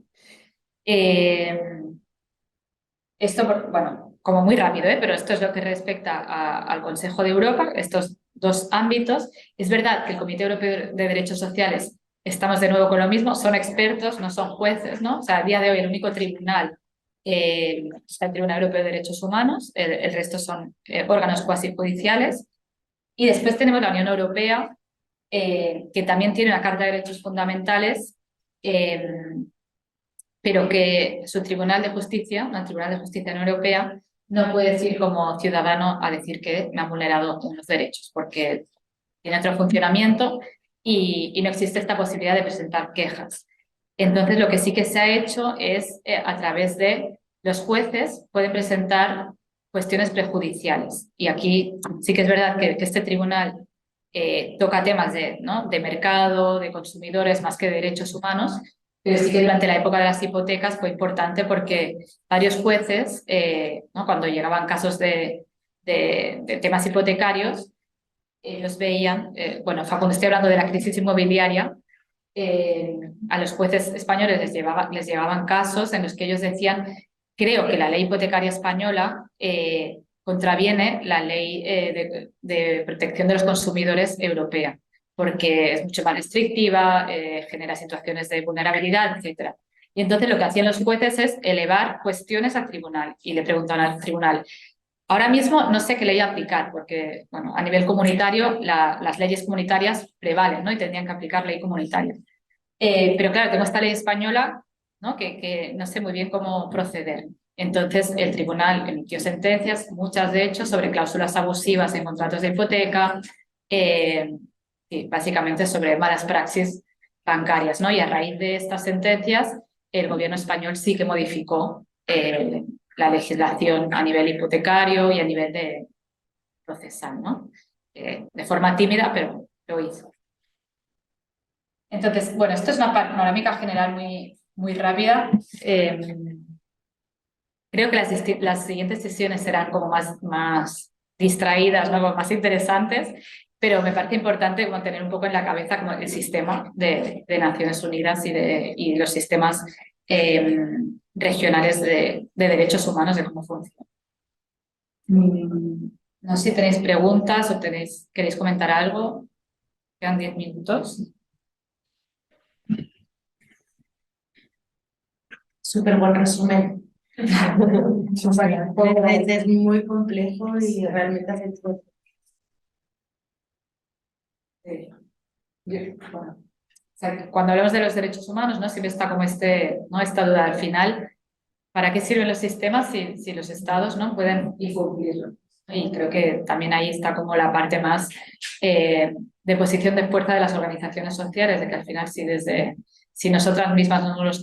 A: Esto, bueno, como muy rápido, pero esto es lo que respecta al Consejo de Europa, estos dos ámbitos. Es verdad que el Comité Europeo de Derechos Sociales, estamos de nuevo con lo mismo, son expertos, no son jueces, ¿no? O sea, a día de hoy el único tribunal está el Tribunal Europeo de Derechos Humanos, el resto son órganos cuasi judiciales. Y después tenemos la Unión Europea, que también tiene una Carta de Derechos Fundamentales, pero que su Tribunal de Justicia, el Tribunal de Justicia de la Unión Europea, no puede decir como ciudadano a decir que me han vulnerado unos derechos, porque tiene otro funcionamiento y no existe esta posibilidad de presentar quejas. Entonces, lo que sí que se ha hecho es, a través de los jueces, pueden presentar cuestiones prejudiciales. Y aquí sí que es verdad que este tribunal toca temas ¿no? de mercado, de consumidores, más que de derechos humanos, pero sí que durante la época de las hipotecas fue importante porque varios jueces, ¿no? cuando llegaban casos de temas hipotecarios, ellos veían, bueno, cuando estoy hablando de la crisis inmobiliaria, a los jueces españoles les llevaban casos en los que ellos decían, creo que la ley hipotecaria española contraviene la ley de protección de los consumidores europea, porque es mucho más restrictiva, genera situaciones de vulnerabilidad, etc. Y entonces lo que hacían los jueces es elevar cuestiones al tribunal y le preguntaban al tribunal, ahora mismo no sé qué ley aplicar, porque bueno, a nivel comunitario las leyes comunitarias prevalen, ¿no? Y tendrían que aplicar ley comunitaria. Pero claro, tengo esta ley española, ¿no? que no sé muy bien cómo proceder. Entonces el tribunal emitió sentencias, muchas de hecho, sobre cláusulas abusivas en contratos de hipoteca, y básicamente sobre malas praxis bancarias, ¿no? Y a raíz de estas sentencias, el gobierno español sí que modificó la legislación a nivel hipotecario y a nivel de procesal, ¿no? De forma tímida, pero lo hizo. Entonces, bueno, esto es una panorámica general muy rápida. Creo que las siguientes sesiones serán como más distraídas, ¿no? Como más interesantes, pero me parece importante como tener un poco en la cabeza como el sistema de Naciones Unidas y los sistemas regionales de derechos humanos, de cómo funcionan. No sé si tenéis preguntas o queréis comentar algo. Quedan 10 minutos.
I: Súper buen resumen. Es muy complejo y realmente hace todo.
A: Bueno, o sea, cuando hablamos de los derechos humanos, ¿no? Siempre está como ¿no? esta duda al final, ¿para qué sirven los sistemas si los estados no pueden incumplirlo? Y creo que también ahí está como la parte más de posición de fuerza de las organizaciones sociales, de que al final si nosotras mismas no nos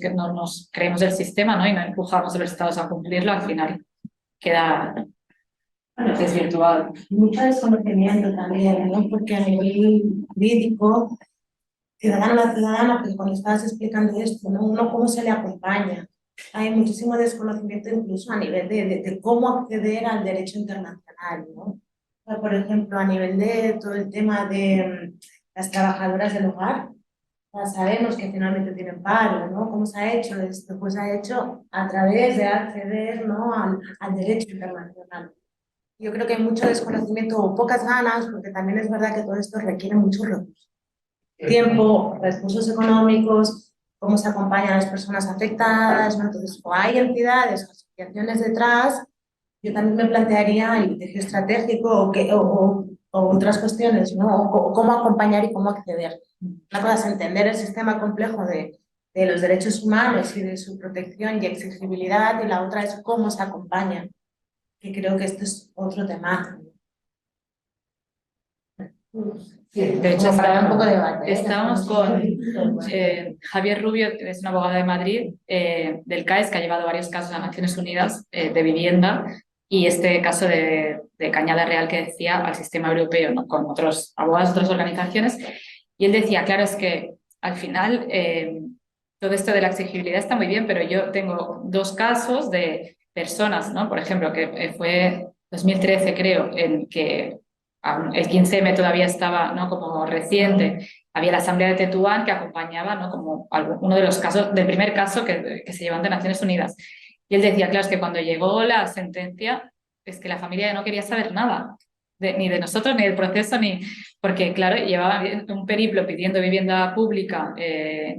A: creemos el sistema, ¿no? Y no empujamos a los estados a cumplirlo, al final queda desvirtuado.
I: Mucho desconocimiento también, ¿no? Porque a nivel jurídico, ciudadano a ciudadana, pues cuando estabas explicando esto, ¿no? Uno cómo se le acompaña. Hay muchísimo desconocimiento incluso a nivel de cómo acceder al derecho internacional, ¿no? O sea, por ejemplo, a nivel de todo el tema de las trabajadoras del hogar, ya sabemos que finalmente tienen paro, ¿no? ¿Cómo se ha hecho esto? Pues se ha hecho a través de acceder, ¿no? al derecho internacional. Yo creo que hay mucho desconocimiento o pocas ganas, porque también es verdad que todo esto requiere muchos recursos. Tiempo, recursos económicos, cómo se acompañan a las personas afectadas, ¿no? Entonces, o hay entidades o asociaciones detrás, yo también me plantearía el litigio estratégico o otras cuestiones, ¿no? O cómo acompañar y cómo acceder. Una cosa es entender el sistema complejo de los derechos humanos y de su protección y exigibilidad, y la otra es cómo se acompaña, que creo que esto es otro tema.
A: Sí, de hecho
I: Para un poco de debate, ¿eh?
A: estábamos con Javier Rubio, que es un abogado de Madrid, del CAES, que ha llevado varios casos a Naciones Unidas de vivienda, y este caso de Cañada Real que decía al sistema europeo, ¿no? Con otros abogados, otras organizaciones, y él decía, claro, es que al final todo esto de la exigibilidad está muy bien, pero yo tengo dos casos de personas, ¿no? Por ejemplo, que fue 2013, creo, en que el 15M todavía estaba, ¿no? Como reciente, había la Asamblea de Tetuán que acompañaba, ¿no? Como uno de los casos, del primer caso que se llevó ante Naciones Unidas. Y él decía, claro, es que cuando llegó la sentencia, es que la familia ya no quería saber nada, ni de nosotros, ni del proceso, ni porque, claro, llevaba un periplo pidiendo vivienda pública,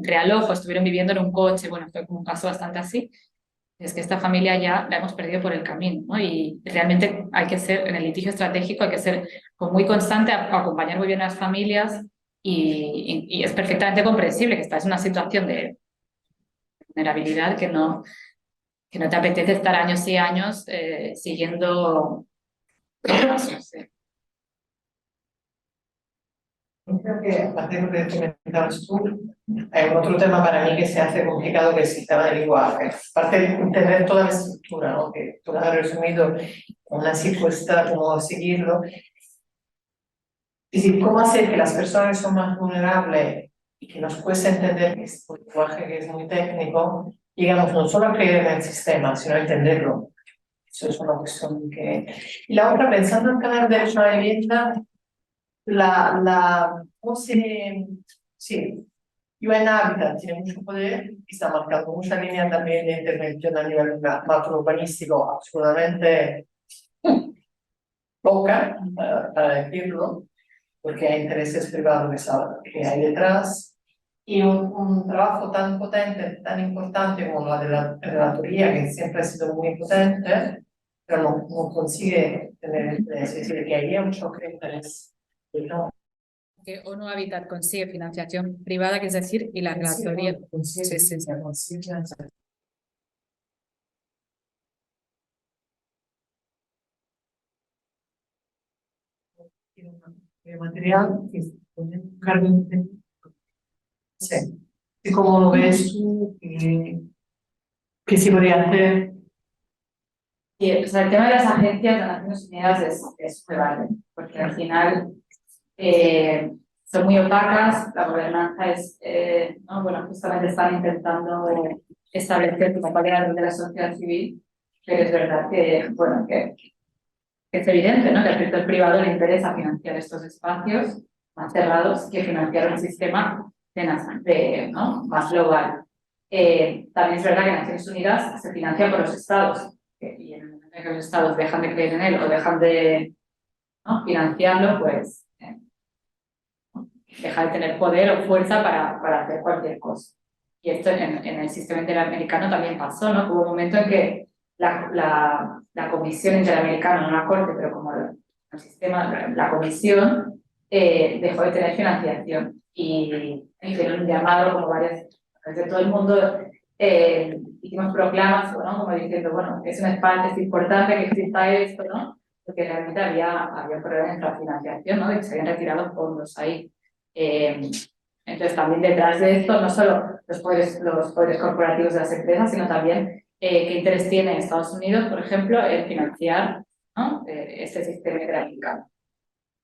A: realojo, estuvieron viviendo en un coche, bueno, fue como un caso bastante así. Es que esta familia ya la hemos perdido por el camino, ¿no? Y realmente hay que ser, en el litigio estratégico, hay que ser como muy constante, acompañar muy bien a las familias y es perfectamente comprensible que estás en una situación de vulnerabilidad que no te apetece estar años y años siguiendo pasos. Sí.
C: Creo que aparte de lo que comentabas tú, hay otro tema para mí que se hace complicado, que es el tema del lenguaje. Aparte de entender toda la estructura, ¿no? Que tú has resumido, aún así cuesta como seguirlo. Es decir, ¿cómo hacer que las personas que son más vulnerables y que nos cuesta entender que es un lenguaje que es muy técnico, digamos, no solo a creer en el sistema, sino a entenderlo? Eso es una cuestión que... Y la otra, pensando en el canal de derecho a la vivienda, ¿cómo se...? Sí, UN Habitat tiene mucho poder y está marcando mucha línea también de intervención a nivel macrourbanístico absolutamente poca, para decirlo, porque hay intereses privados que hay detrás, y un trabajo tan potente, tan importante como la de la relatoría, que siempre ha sido muy potente, pero no consigue tener interés. Es decir, que hay un choque de interés.
A: Que ONU Habitat consigue financiación privada, que es decir, y la relatoría.
C: Material que pone un cargo sí. ¿Y cómo lo ves tú? ¿Qué se podría hacer?
A: Y, o sea, el tema de las agencias de Naciones Unidas es muy grande, porque al final son muy opacas, la gobernanza es, ¿no? Bueno, justamente están intentando establecer como cuál era el rol de la sociedad civil, pero es verdad que, bueno, que es evidente, ¿no? Que al sector privado le interesa financiar estos espacios más cerrados que financiar un sistema ¿no? más global. También es verdad que Naciones Unidas se financia por los estados, y en el momento en que los estados dejan de creer en él o dejan de, ¿no? financiarlo, pues deja de tener poder o fuerza para hacer cualquier cosa. Y esto en el sistema interamericano también pasó, ¿no? Hubo un momento en que la Comisión Interamericana, no la Corte, pero como el sistema, la Comisión, dejó de tener financiación y hicieron un llamado como varias, desde todo el mundo, hicimos proclamas, ¿no? Como diciendo, bueno, es un espacio, es importante que exista esto, ¿no? Porque realmente había problemas en la financiación, ¿no? De que se habían retirado fondos ahí. Entonces también detrás de esto, no solo los poderes corporativos de las empresas, sino también qué interés tiene Estados Unidos, por ejemplo, en financiar, ¿no? Este sistema interamericano.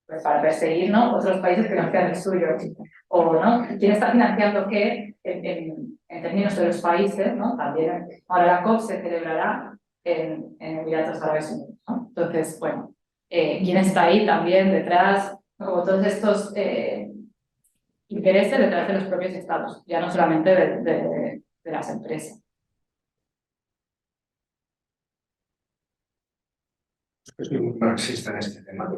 A: Pues para perseguir, ¿no? Otros países que no sean el suyo. O, ¿no? ¿Quién está financiando qué en términos de los países, ¿no? También ahora la COP se celebrará en Emiratos Árabes Unidos, ¿no? Entonces, bueno, ¿quién está ahí también detrás? Como todos estos intereses detrás de los propios estados, ya no solamente de las empresas.
E: Es muy marxista en este tema.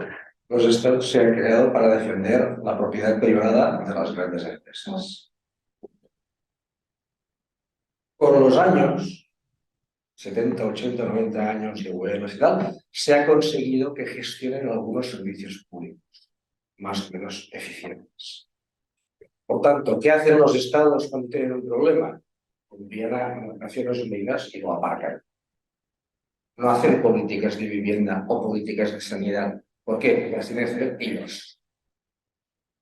E: Los estados se han creado para defender la propiedad privada de las grandes empresas. Con los años, 70, 80, 90 años de gobiernos y tal, se ha conseguido que gestionen algunos servicios públicos más o menos eficientes. Por tanto, ¿qué hacen los estados cuando tienen un problema? Envían a Naciones Unidas y lo aparcan. No hacen políticas de vivienda o políticas de sanidad. ¿Por qué? Porque las tienen que hacer ellos.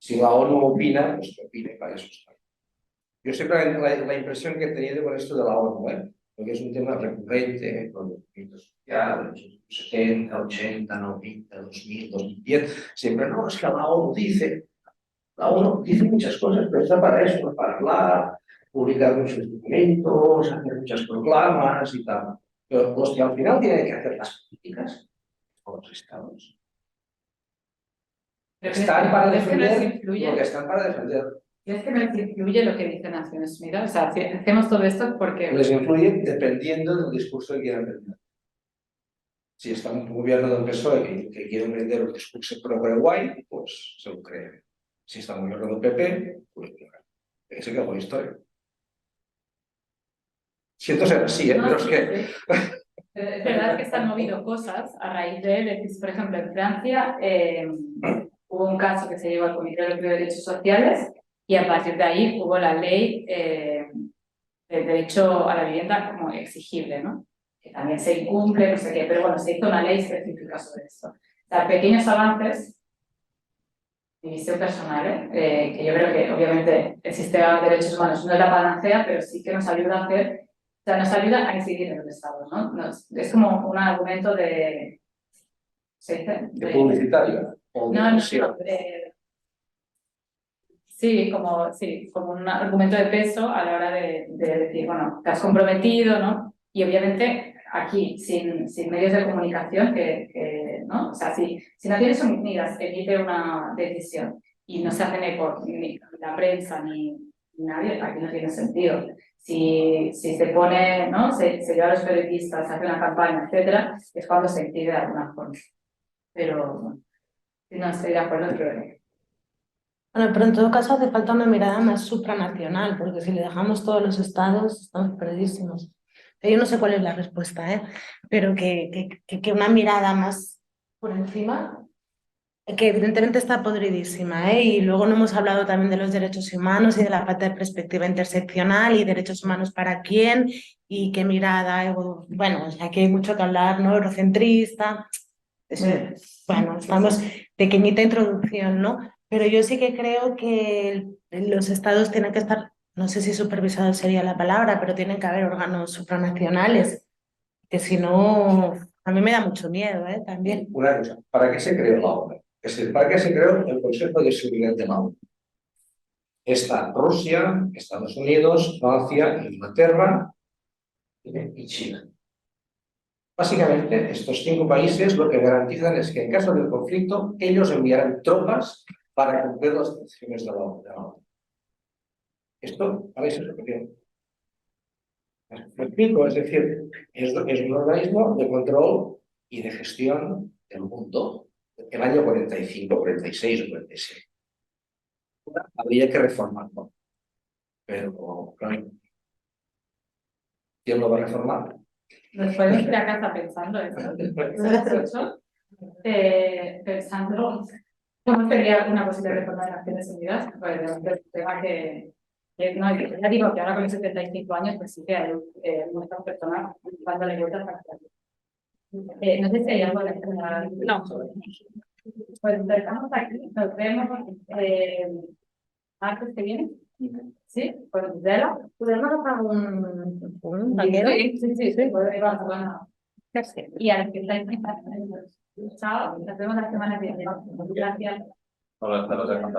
E: Si la ONU opina, pues que opine, para eso está. Yo siempre la impresión que he tenido con esto de la ONU, porque es un tema recurrente con los movimientos sociales, 70, 80, 90, 2000, 2010, siempre no, es que la ONU dice muchas cosas, pero está para eso, para hablar, publicar muchos documentos, hacer muchas proclamas y tal. Pero los que al final tienen que hacer las políticas son los estados. Están para defender lo que están para defender.
A: ¿Crees que les influye lo que dice Naciones Unidas? O sea, si hacemos todo esto porque...
E: Les influye dependiendo del discurso que quieran vender. Si está un gobierno del PSOE que quiere vender un discurso pro-guay, pues se lo cree. Si está un gobierno del PP, pues ese que hago la historia. Siento ser así,
A: No,
E: pero
A: sí,
E: es que...
A: sí. Es verdad que se han movido cosas a raíz de, por ejemplo, en Francia hubo un caso que se llevó al Comité Europeo de Derechos Sociales y a partir de ahí hubo la ley del derecho a la vivienda como exigible, ¿no? Que también se incumple, no sé qué, pero bueno, se hizo una ley específica sobre esto. O sea, pequeños avances, mi visión personal, que yo creo que obviamente el sistema de derechos humanos no es la panacea, pero sí que nos ayuda a hacer, o sea, nos ayuda a incidir en los estados, ¿no? Es como un argumento de... ¿se dice?
E: ¿De publicitario? O de
A: No,
E: presión.
A: sí, como un argumento de peso a la hora de decir, bueno, te has comprometido, ¿no? Y obviamente aquí, sin medios de comunicación, ¿no? O sea, si Naciones Unidas emite una decisión y no se hacen eco ni la prensa ni nadie, aquí no tiene sentido. Si se pone, ¿no? Se lleva a los periodistas, se hace una campaña, etcétera, es cuando se incide de alguna forma. Pero no estoy de acuerdo, pero...
I: Bueno, pero en todo caso hace falta una mirada más supranacional, porque si le dejamos todos los estados, estamos perdidísimos. Yo no sé cuál es la respuesta, pero que una mirada más por encima, que evidentemente está podridísima, y luego no hemos hablado también de los derechos humanos y de la falta de perspectiva interseccional y derechos humanos para quién y qué mirada, bueno, o sea, que hay mucho que hablar, ¿no? Eurocentrista, bueno, estamos, pequeñita introducción, ¿no? Pero yo sí que creo que los estados tienen que estar, no sé si supervisados sería la palabra, pero tienen que haber órganos supranacionales, que si no, a mí me da mucho miedo, también.
E: Una cosa, ¿para qué se creó la ONU? Es decir, ¿para qué se creó el Consejo de Seguridad de la ONU? Está Rusia, Estados Unidos, Francia, Inglaterra y China. Básicamente, estos 5 países lo que garantizan es que en caso de conflicto, ellos enviarán tropas para cumplir las decisiones de la ONU. Esto, a veces, me explico, es decir, es un organismo de control y de gestión del mundo el año 45, 46 o 47. Habría que reformarlo, pero claro, ¿quién lo va a reformar?
A: Nos podemos ir a casa pensando eso, pensando cómo sería una posible reforma de Naciones Unidas, pues es un tema que no, ya digo que ahora con los 75 años, pues sí que hay muchas personas dándole vueltas a la no sé si hay algo de no. Pues empezamos aquí, nos vemos martes que viene. Sí, pues Gisela, ¿podemos hacer un taquero? Sí, bueno. Y a los que estáis chao, nos vemos la semana que viene. Gracias.
K: Hola, hasta luego.